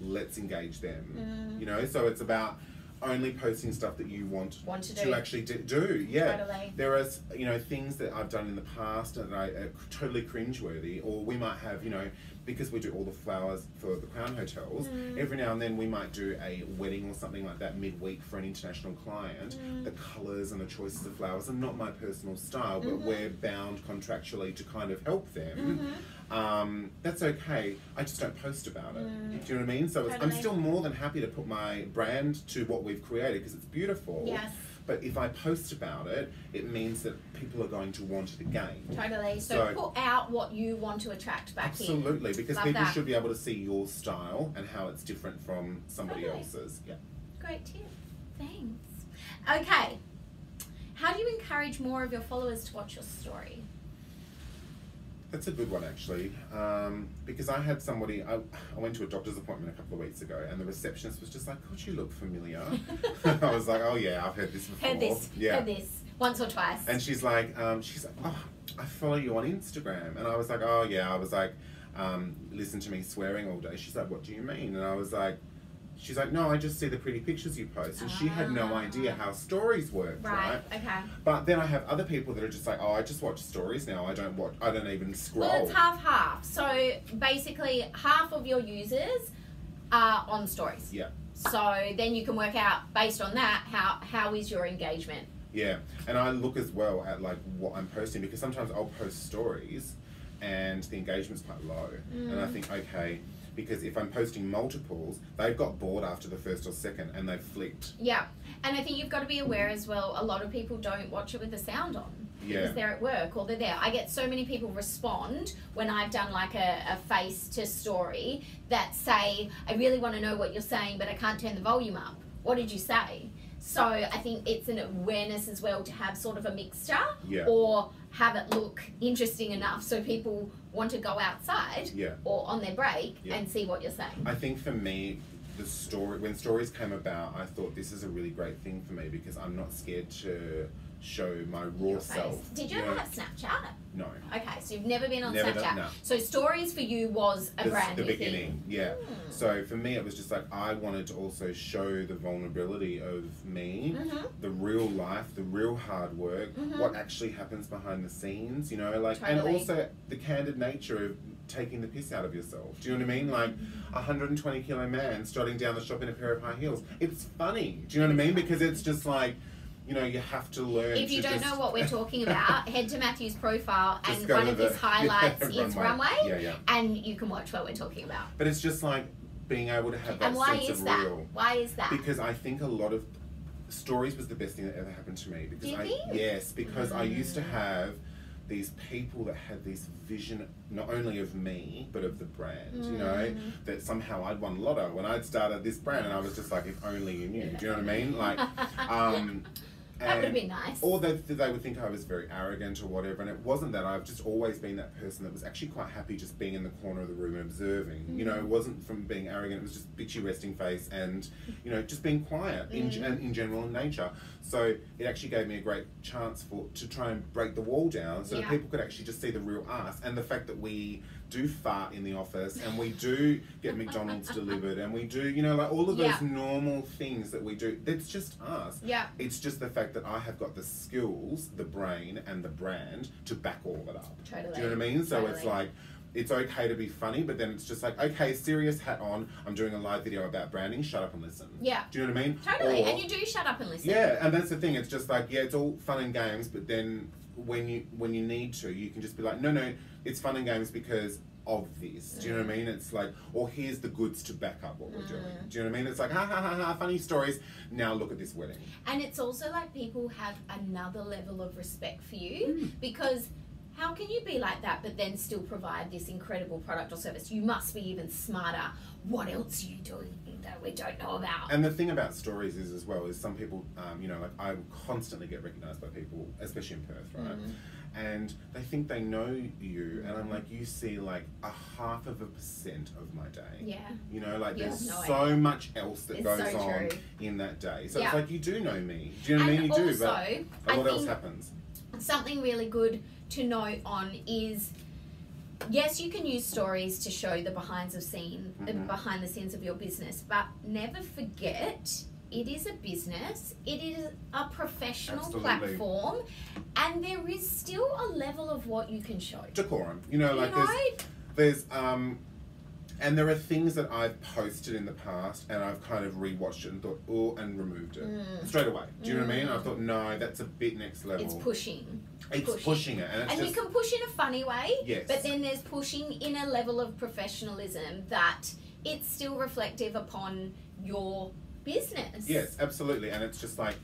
Let's engage them. You know, so it's about only posting stuff that you want to actually do. Yeah. Totally. There are, things that I've done in the past that are totally cringeworthy, or we might have, because we do all the flowers for the Crown hotels, every now and then we might do a wedding or something like that midweek for an international client. The colours and the choices of flowers are not my personal style, but we're bound contractually to kind of help them. That's okay. I just don't post about it. Do you know what I mean? So I'm still more than happy to put my brand to what we've created because it's beautiful. Yes. But if I post about it, it means that people are going to want it again. Totally. So put out what you want to attract back absolutely, because people should be able to see your style and how it's different from somebody else's. Yeah. Great tip. Thanks. Okay. How do you encourage more of your followers to watch your story? That's a good one, actually, because I had somebody, I went to a doctor's appointment a couple of weeks ago, and the receptionist was just like, "Could you look familiar?" I was like, "Oh yeah, I've heard this before." Heard this once or twice. And she's like, "Oh, I follow you on Instagram," and I was like, "Oh yeah," I was like, "Listen to me swearing all day." She's like, "What do you mean?" And I was like, she's like, "No, I just see the pretty pictures you post." And she had no idea how stories worked, right? Okay. But then I have other people that are just like, "Oh, I just watch stories now. I don't even scroll." Well, it's half-half. So basically, half of your users are on stories. Yeah. So then you can work out, based on that, how is your engagement Yeah, and I look as well at like what I'm posting, because sometimes I'll post stories and the engagement's quite low. And I think, okay, because if I'm posting multiples, they've got bored after the first or second and they've flicked. Yeah, and I think you've got to be aware as well, a lot of people don't watch it with the sound on. Yeah. Because they're at work or they're there. I get so many people respond when I've done like a face to story that say, I really want to know what you're saying, but I can't turn the volume up. What did you say? So I think it's an awareness as well to have sort of a mixture, or have it look interesting enough so people want to go outside or on their break and see what you're saying. I think for me, when stories came about, I thought this is a really great thing for me, because I'm not scared to show my raw self. Did you ever have Snapchat? No. Okay, so you've never been on Never Snapchat. done, no. So stories for you was a brand new the beginning, thing. So for me, it was just like I wanted to also show the vulnerability of me, the real life, the real hard work, what actually happens behind the scenes, you know, like, and also the candid nature of taking the piss out of yourself. Do you know what I mean? Like a 120 kilo man strutting down the shop in a pair of high heels. It's funny. Do you know what I mean? Because it's just like, you know, you have to learn. If you don't know what we're talking about, head to Matthew's profile, and one of his highlights is runway, yeah. and you can watch what we're talking about. But it's just like being able to have that sense of real. Why is that? Because I think a lot of stories was the best thing that ever happened to me. Because because I used to have these people that had this vision not only of me but of the brand, you know, that somehow I'd won lotto when I'd started this brand, and I was just like, if only you knew. Do you know what I mean? Like that would have been nice. Or they would think I was very arrogant or whatever, and it wasn't that. I've just always been that person that was actually quite happy just being in the corner of the room and observing. You know, it wasn't from being arrogant, it was just bitchy resting face and, you know, just being quiet in general in nature. So it actually gave me a great chance to try and break the wall down so that people could actually just see the real us, and the fact that we do fart in the office and we do get McDonald's delivered and we do, you know, like all of those normal things that we do. It's just us. Yeah. It's just the fact that I have got the skills, the brain and the brand to back all of it up. Totally. Do you know what I mean? So it's like, it's okay to be funny, but then it's just like, okay, serious hat on. I'm doing a live video about branding. Shut up and listen. Yeah. Do you know what I mean? Totally. And you do shut up and listen. Yeah, and that's the thing. It's just like, it's all fun and games, but then when you need to, you can just be like, no, it's fun and games because of this. Do you know what I mean? It's like, or here's the goods to back up what we're doing. Do you know what I mean? It's like, ha ha ha ha, funny stories. Now look at this wedding. And it's also like people have another level of respect for you, because how can you be like that but then still provide this incredible product or service? You must be even smarter. What else are you doing that we don't know about? And the thing about stories is as well is some people, you know, like I constantly get recognised by people, especially in Perth, right? And they think they know you, and I'm like, you see like 0.5% of my day. Yeah. You know, like there's so much else that goes on in that day. So it's like, you do know me. Do you know what I mean? You do, but what else happens? Something really good to note on is, yes, you can use stories to show the behind the scenes of your business, but never forget, it is a business, it is a professional platform, and there is still a level of what you can show. Decorum. You know, like there's and there are things that I've posted in the past and I've kind of rewatched it and thought, oh, and removed it straight away. Do you know what I mean? I thought, no, that's a bit next level. It's pushing. It's pushing it. And you can push in a funny way, yes, but then there's pushing in a level of professionalism that it's still reflective upon your business. Yes, absolutely. And it's just like,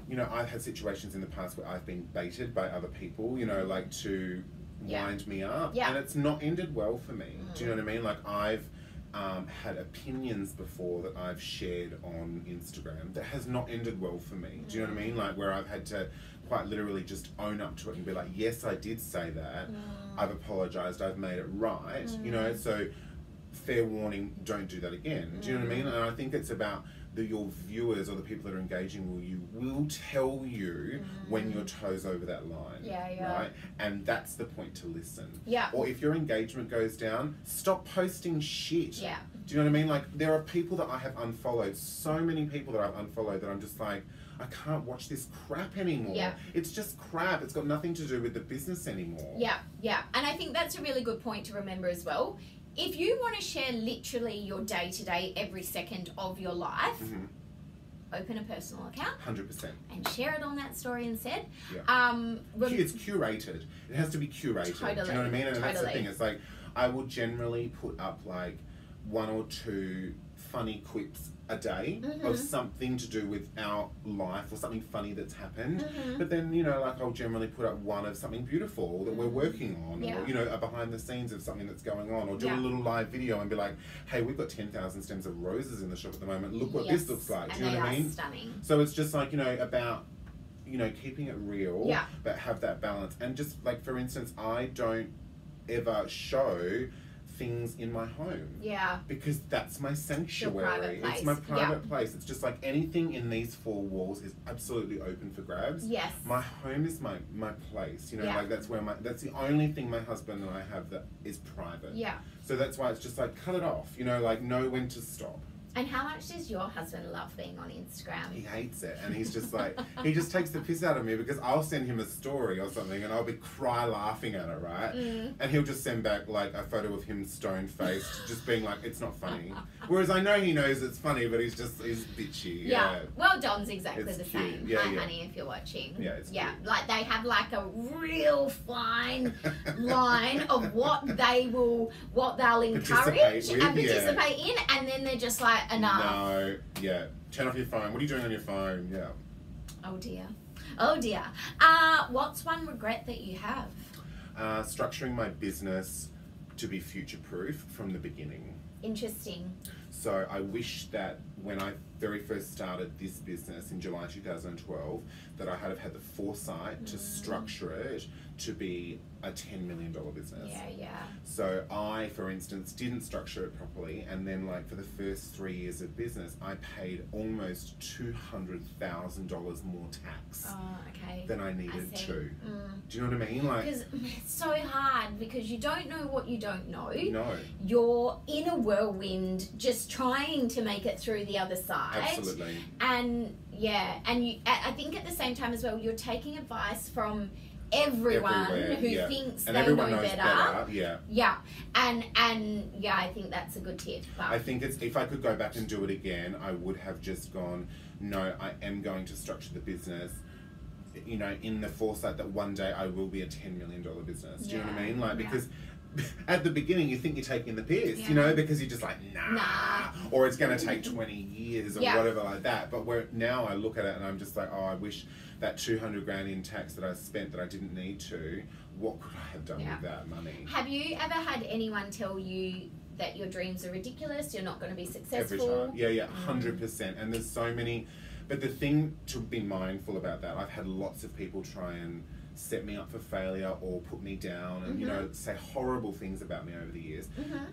you know, I've had situations in the past where I've been baited by other people, you know, like to wind me up, and it's not ended well for me. Do you know what I mean? Like I've had opinions before that I've shared on Instagram that has not ended well for me. Do you know what I mean? Like where I've had to quite literally just own up to it and be like, yes, I did say that. I've apologized. I've made it right. You know, so fair warning, don't do that again. Do you know what I mean? And I think it's about your viewers or the people that are engaging with you will tell you when your toes over that line. Right? And that's the point to listen. Or if your engagement goes down, stop posting shit. Do you know what I mean? Like there are people that I have unfollowed, so many people that I've unfollowed that I'm just like, I can't watch this crap anymore. It's just crap. It's got nothing to do with the business anymore. And I think that's a really good point to remember as well. If you want to share literally your day-to-day, every second of your life, open a personal account 100%. and share it on that story instead. Yeah. It's curated. It has to be curated. Totally. Do you know what I mean? And that's the Totally. thing. It's like I will generally put up like 1 or 2 funny quips a day of something to do with our life or something funny that's happened. But then, you know, like I'll generally put up one of something beautiful that we're working on, or, you know, a behind the scenes of something that's going on, or do a little live video and be like, hey, we've got 10,000 stems of roses in the shop at the moment. Look what this looks like. Do you know what I mean? Stunning. So it's just like, you know, about, you know, keeping it real, but have that balance. And just like, for instance, I don't ever show things in my home. Yeah. Because that's my sanctuary. It's my private place. It's just like anything in these 4 walls is absolutely open for grabs. Yes. My home is my place. You know, like that's the only thing my husband and I have that is private. Yeah. So that's why it's just like cut it off. You know, like know when to stop. And how much does your husband love being on Instagram? He hates it, and he's just like, he just takes the piss out of me because I'll send him a story or something and I'll be cry laughing at it, right? And he'll just send back like a photo of him stone-faced, just being like, it's not funny. Whereas I know he knows it's funny, but he's bitchy. Yeah. Well, Don's exactly the same. Hi, honey, if you're watching. Yeah, it's cute. Like they have like a real fine line of what they'll encourage and participate in, and then they're just like, enough. No, turn off your phone. What are you doing on your phone? Yeah. Oh dear. What's one regret that you have? Structuring my business to be future-proof from the beginning. Interesting. So I wish that when I very first started this business in July 2012, that I had the foresight to structure it to be a $10 million business. Yeah. So I, for instance, didn't structure it properly, and then like for the first 3 years of business, I paid almost $200,000 more tax than I needed to. Do you know what I mean? Like, because it's so hard because you don't know what you don't know. No. You're in a whirlwind, just trying to make it through the other side. Absolutely. And I think at the same time as well, you're taking advice from everyone who thinks and they everyone know knows better. Yeah. And I think that's a good tip. But I think if I could go back and do it again, I would have just gone, no, I am going to structure the business, you know, in the foresight that one day I will be a $10 million business. Do you know what I mean? Like, because at the beginning you think you're taking the piss, you know, because you're just like, nah. Or it's going to take 20 years or whatever like that. But now I look at it and I'm just like, oh, I wish that 200 grand in tax that I spent that I didn't need to, what could I have done with that money? Have you ever had anyone tell you that your dreams are ridiculous, you're not going to be successful? Every time. Yeah, 100%. And there's so many, but the thing to be mindful about that, I've had lots of people try and set me up for failure or put me down and, you know, say horrible things about me over the years.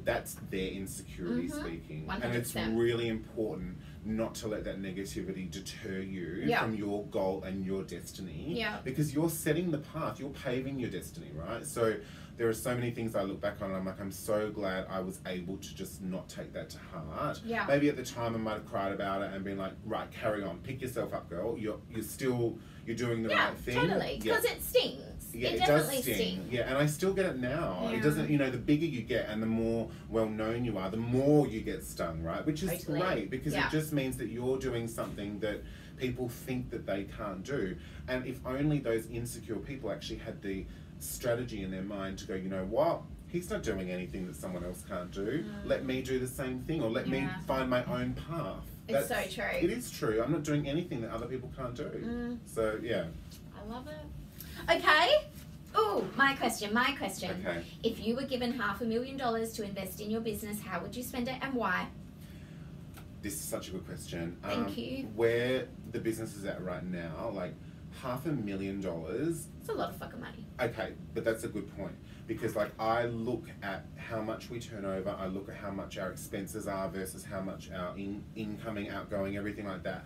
That's their insecurity speaking. 100%. And it's really important not to let that negativity deter you from your goal and your destiny. Because you're setting the path, you're paving your destiny, right? So there are so many things I look back on and I'm like, I'm so glad I was able to just not take that to heart. Maybe at the time I might have cried about it and been like, right, carry on, pick yourself up, girl. You're doing the right thing. Totally, because it stings. Yeah, it definitely does sting. Yeah, and I still get it now. It doesn't, you know, the bigger you get and the more well-known you are, the more you get stung, right? Which is great because it just means that you're doing something that people think that they can't do. And if only those insecure people actually had the strategy in their mind to go, you know what? He's not doing anything that someone else can't do. Let me do the same thing, or let me find my own path. It's so true. It is true. I'm not doing anything that other people can't do. So, yeah. I love it. Okay. Oh, my question. Okay. If you were given $500,000 to invest in your business, how would you spend it and why? This is such a good question. Thank you. Where the business is at right now, like $500,000. It's a lot of fucking money. Okay, but that's a good point. Because like I look at how much we turn over, I look at how much our expenses are versus how much our incoming, outgoing, everything like that.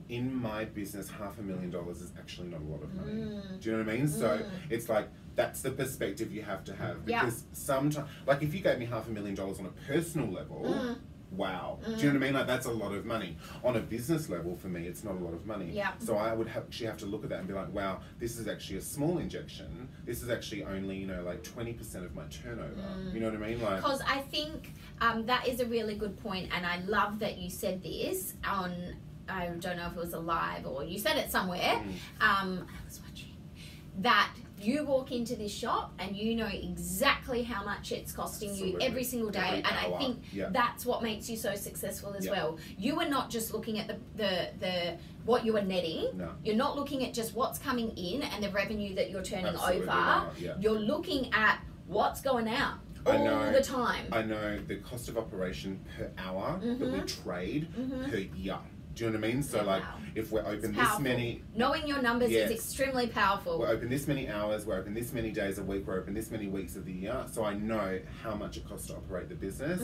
In my business, $500,000 is actually not a lot of money. Do you know what I mean? So it's like, that's the perspective you have to have. Because sometimes, like if you gave me $500,000 on a personal level, wow. Do you know what I mean? Like that's a lot of money. On a business level, for me, it's not a lot of money. So I would actually have to look at that and be like, wow, this is actually a small injection. This is actually only, you know, like 20% of my turnover. You know what I mean? Like, because I think that is a really good point, and I love that you said this on I don't know if it was a live or you said it somewhere. I was watching that. You walk into this shop and you know exactly how much it's costing you every single day, and I think that's what makes you so successful as well. You are not just looking at the what you are netting. No. You're not looking at just what's coming in and the revenue that you're turning over. Not, You're looking at what's going out all the time. I know the cost of operation per hour that we trade per year. Do you know what I mean? So like, if we're open this many... Knowing your numbers is extremely powerful. We're open this many hours, we're open this many days a week, we're open this many weeks of the year. So I know how much it costs to operate the business.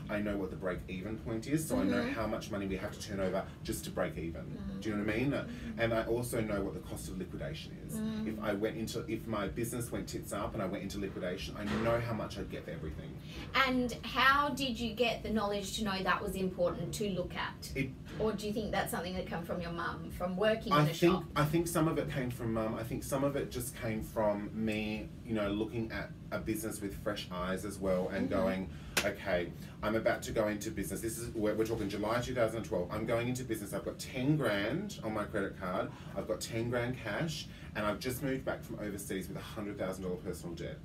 I know what the break-even point is. So I know how much money we have to turn over just to break even. Do you know what I mean? And I also know what the cost of liquidation is. If my business went tits up and I went into liquidation, I know how much I'd get for everything. And how did you get the knowledge to know that was important to look at? Or do you think that's something that come from your mum, from working in a shop? I think some of it came from mum. I think some of it just came from me, you know, looking at a business with fresh eyes as well and going, okay, I'm about to go into business. This is, we're talking July 2012. I'm going into business. I've got 10 grand on my credit card. I've got 10 grand cash, and I've just moved back from overseas with $100,000 personal debt.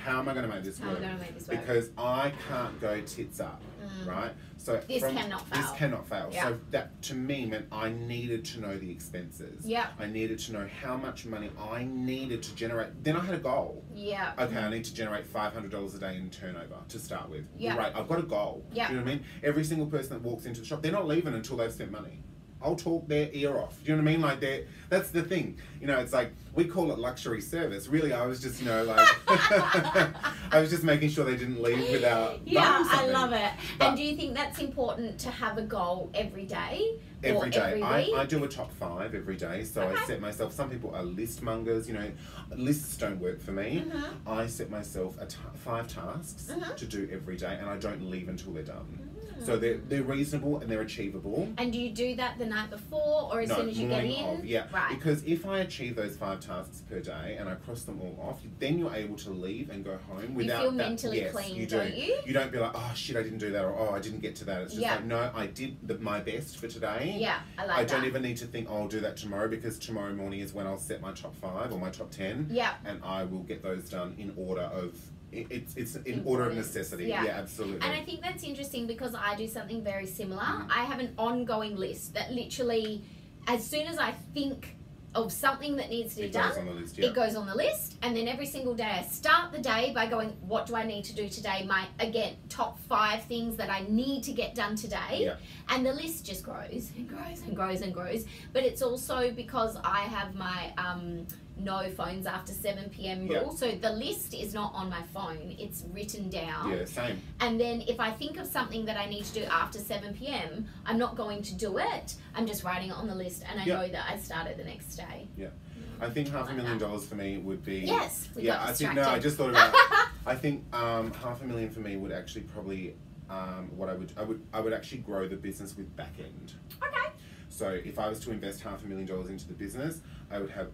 How am I going to make this work? Because I can't go tits up, right? So this cannot fail. This cannot fail. So that to me meant I needed to know the expenses. I needed to know how much money I needed to generate. Then I had a goal. Okay, I need to generate $500 a day in turnover to start with. Right, I've got a goal. Do you know what I mean? Every single person that walks into the shop, they're not leaving until they've spent money. I'll talk their ear off. Do you know what I mean? Like, that's the thing. You know, it's like, we call it luxury service. Really, I was just, you know, like, I was just making sure they didn't leave without buying something. I love it. And do you think that's important to have a goal every day? Every day. Every week? I do a top 5 every day. So I set myself, some people are list mongers, you know, lists don't work for me. I set myself 5 tasks to do every day, and I don't leave until they're done. So they're reasonable and they're achievable. And do you do that the night before or as soon as you get in? Right. Because if I achieve those 5 tasks per day and I cross them all off, then you're able to leave and go home without You feel mentally clean, don't you? You don't be like, oh shit, I didn't do that, or oh, I didn't get to that. It's just like, no, I did my best for today. I like that. I don't even need to think, oh, I'll do that tomorrow, because tomorrow morning is when I'll set my top 5 or my top 10. And I will get those done in order of... It's in order of necessity. Yeah, absolutely. And I think that's interesting because I do something very similar. I have an ongoing list that literally, as soon as I think of something that needs to be done, it goes on the list. And then every single day I start the day by going, what do I need to do today? My, again, top 5 things that I need to get done today. And the list just grows and grows and grows and grows. But it's also because I have my... no phones after 7 p.m. rule. So the list is not on my phone. It's written down. Same. And then if I think of something that I need to do after 7 p.m., I'm not going to do it. I'm just writing it on the list, and I know that I start it the next day. I think $500,000 for me would be... Yes, we got distracted. I just thought about I think $500,000 for me would actually probably... what I would actually grow the business with back end. Okay. So if I was to invest $500,000 into the business, I would have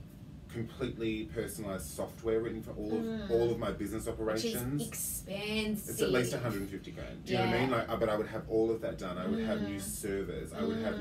completely personalized software written for all of my business operations. Which is expensive. It's at least 150 grand. Do you know what I mean? Like, but I would have all of that done. I would have new servers. I would have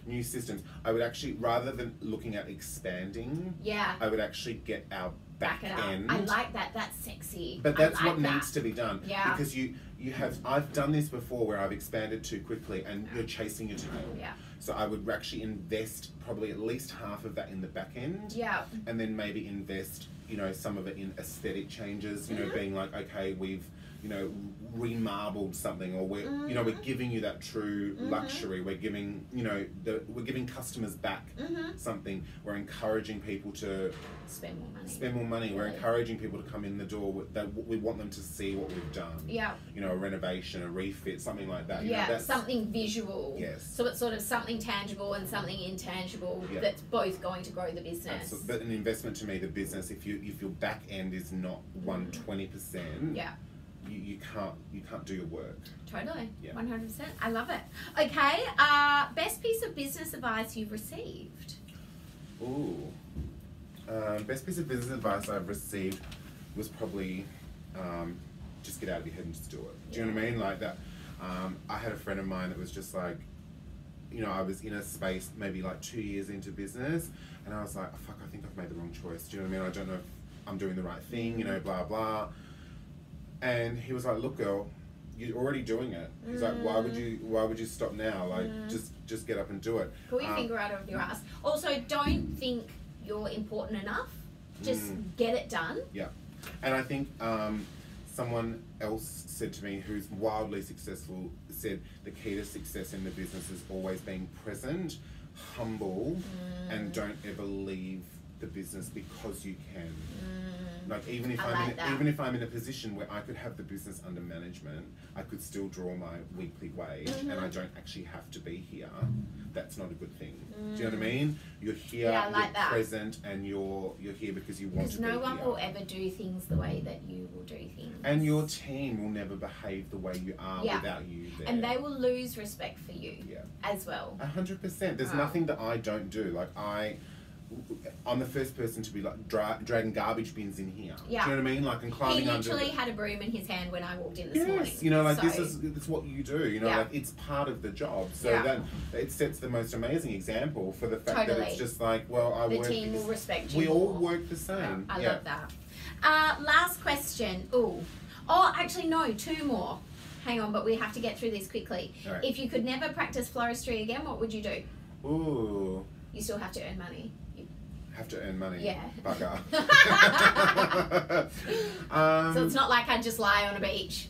new systems. I would actually, rather than looking at expanding, I would actually get our back end. I like that. That's sexy. But that's what needs to be done. Because you have, I've done this before where I've expanded too quickly and you're chasing your tail. So I would actually invest probably at least half of that in the back end. And then maybe invest, you know, some of it in aesthetic changes, you know, being like, okay, we've, you know, remarbled something, or we're, you know, we're giving you that true luxury. We're giving, you know, we're giving customers back something. We're encouraging people to spend more money. We're encouraging people to come in the door. We want them to see what we've done. You know, a renovation, a refit, something like that. You know, that's something visual. So it's sort of something tangible and something intangible that's both going to grow the business. But an investment to me, the business, if your back end is not 120%, you can't do your work. Totally. 100%. I love it. Okay. Best piece of business advice you've received? Best piece of business advice I've received was probably just get out of your head and just do it. Do you know what I mean? Like that. I had a friend of mine that was just like, you know, I was in a space maybe like 2 years into business, and I was like, oh, fuck, I think I've made the wrong choice. Do you know what I mean? I don't know if I'm doing the right thing, you know, blah, blah. And he was like, look, girl, you're already doing it. He's like, why would you stop now? Like, just get up and do it. Pull your finger out of your ass. Also, don't think you're important enough. Just get it done. Yeah. And I think someone else said to me, who's wildly successful, said the key to success in the business is always being present, humble, and don't ever leave the business because you can. Like even if I'm in a position where I could have the business under management, I could still draw my weekly wage, and I don't actually have to be here. That's not a good thing. Do you know what I mean? You're here, you're present, and you're here because you want to be here. Because no one will ever do things the way that you will do things. And your team will never behave the way you are without you there. And they will lose respect for you as well. 100%. There's nothing that I don't do. Like I'm the first person to be like dragging garbage bins in here. Yeah. Do you know what I mean? Like, and climbing under. He literally had a broom in his hand when I walked in this morning. You know, like it's what you do. You know, like it's part of the job. So then it sets the most amazing example for the fact that it's just like, well, the team will respect you. We all work the same. I love that. Last question. Actually no, 2 more. Hang on, but we have to get through this quickly. Right. If you could never practice floristry again, what would you do? Ooh. You still have to earn money. Have to earn money. Yeah. Bugger. So it's not like I'd just lie on a beach.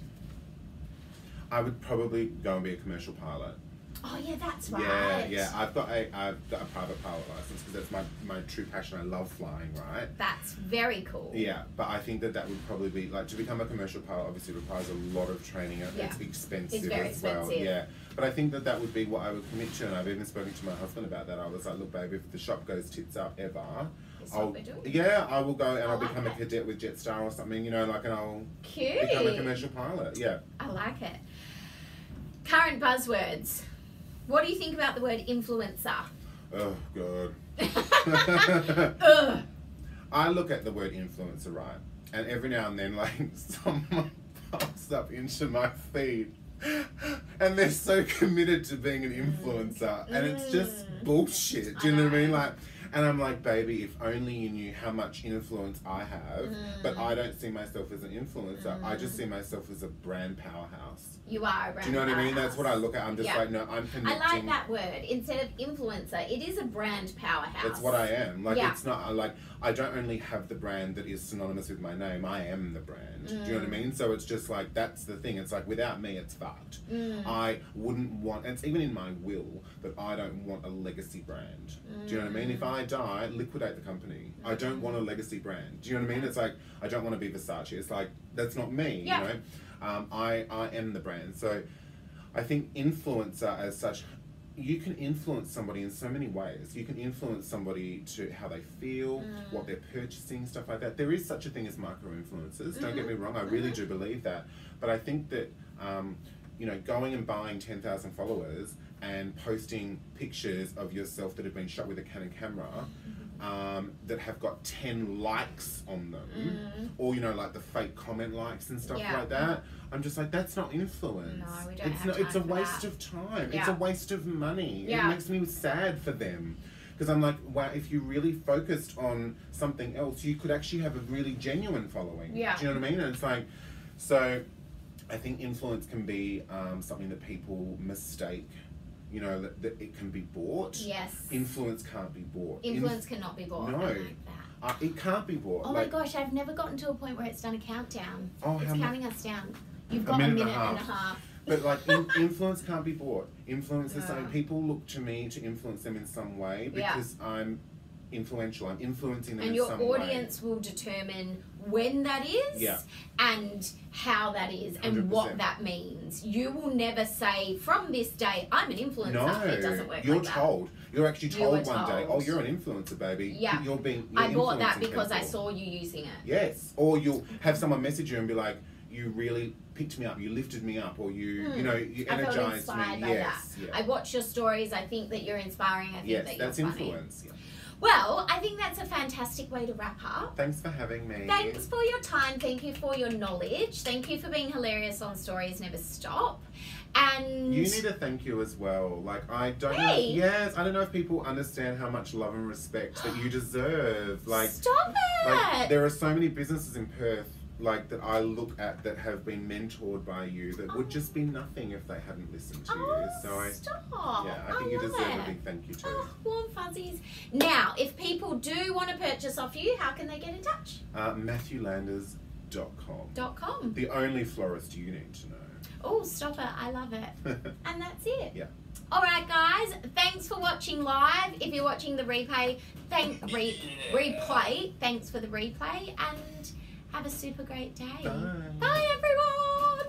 I would probably go and be a commercial pilot. Oh yeah, that's right. Yeah. I've got a private pilot license because that's my true passion. I love flying, right? That's very cool. Yeah, but I think that would probably be like, to become a commercial pilot obviously requires a lot of training. It's expensive. It's very expensive. Well. Yeah. But I think that would be what I would commit to, and I've even spoken to my husband about that. I was like, look, babe, if the shop goes tits up ever, I will go and I'll become a cadet with Jetstar or something, you know, like, and I'll become a commercial pilot. Yeah. I like it. Current buzzwords. What do you think about the word influencer? Oh, God. I look at the word influencer, right? And every now and then, like, someone pops up into my feed. And they're so committed to being an influencer, and it's just bullshit. Do you know what I mean? Like, and I'm like, baby, if only you knew how much influence I have. But I don't see myself as an influencer. I just see myself as a brand powerhouse. You are a brand. Do you know what I mean? That's what I look at. I'm just like, no, I'm connecting. I like that word. Instead of influencer, it is a brand powerhouse. That's what I am. Like, it's not like, I don't only have the brand that is synonymous with my name. I am the brand. Do you know what I mean? So it's just like, that's the thing. It's like, without me, it's fucked. I wouldn't want, and it's even in my will, that I don't want a legacy brand. Do you know what I mean? If I die, liquidate the company. I don't want a legacy brand. Do you know what I mean? It's like, I don't want to be Versace. It's like, that's not me, you know? I am the brand. So I think influencer as such, you can influence somebody in so many ways. You can influence somebody to how they feel, what they're purchasing, stuff like that. There is such a thing as micro-influencers. Don't get me wrong, I really do believe that. But I think that, you know, going and buying 10,000 followers and posting pictures of yourself that have been shot with a Canon camera, that have got 10 likes on them, or, you know, like the fake comment likes and stuff like that. I'm just like, that's not influence. No, we don't It's a waste of time. It's a waste of money. Yeah. It makes me sad for them. Because I'm like, wow, if you really focused on something else, you could actually have a really genuine following. Yeah. Do you know what I mean? And it's like, so I think influence can be something that people mistake. You know, that it can be bought. Yes. Influence can't be bought. Influence cannot be bought. No. I like that. It can't be bought. Oh my gosh, I've never gotten to a point where it's done a countdown. Oh, it's counting us down. You've got a minute and a half. But like, influence can't be bought. Influence is something, people look to me to influence them in some way because I'm influential. I'm influencing them in some way. And your audience will determine when that is and how that is and 100%. What that means. You will never say, from this day, I'm an influencer. No, it doesn't work you're like told. that. You're actually told one day, oh, you're an influencer, baby. Yeah. You're I bought that because people. I saw you using it. Yes. Or you'll have someone message you and be like, you really picked me up, you lifted me up, or you know, you energized me. I felt inspired by that. I watch your stories, I think that you're inspiring, I think that you're that's funny. Influence. Yeah. Well, I think that's a fantastic way to wrap up. Thanks for having me. Thanks for your time. Thank you for your knowledge. Thank you for being hilarious on Stories Never Stop. And You need a thank you as well. Like, I don't know. Hey. Yes, I don't know if people understand how much love and respect that you deserve. Like, stop it. like there are so many businesses in Perth, like, that I look at that have been mentored by you that would just be nothing if they hadn't listened to you. So Stop. yeah, I think you love deserve it. a big thank you too. Oh, warm fuzzies. Now, if people do want to purchase off you, how can they get in touch? MatthewLanders.com. .com. The only florist you need to know. Oh, stop it. I love it. And that's it. Yeah. All right, guys. Thanks for watching live. If you're watching the replay, replay. Thanks for the replay, and have a super great day. Bye. Bye, everyone.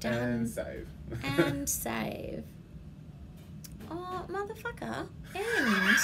Done. And save. And save. Oh, motherfucker. End.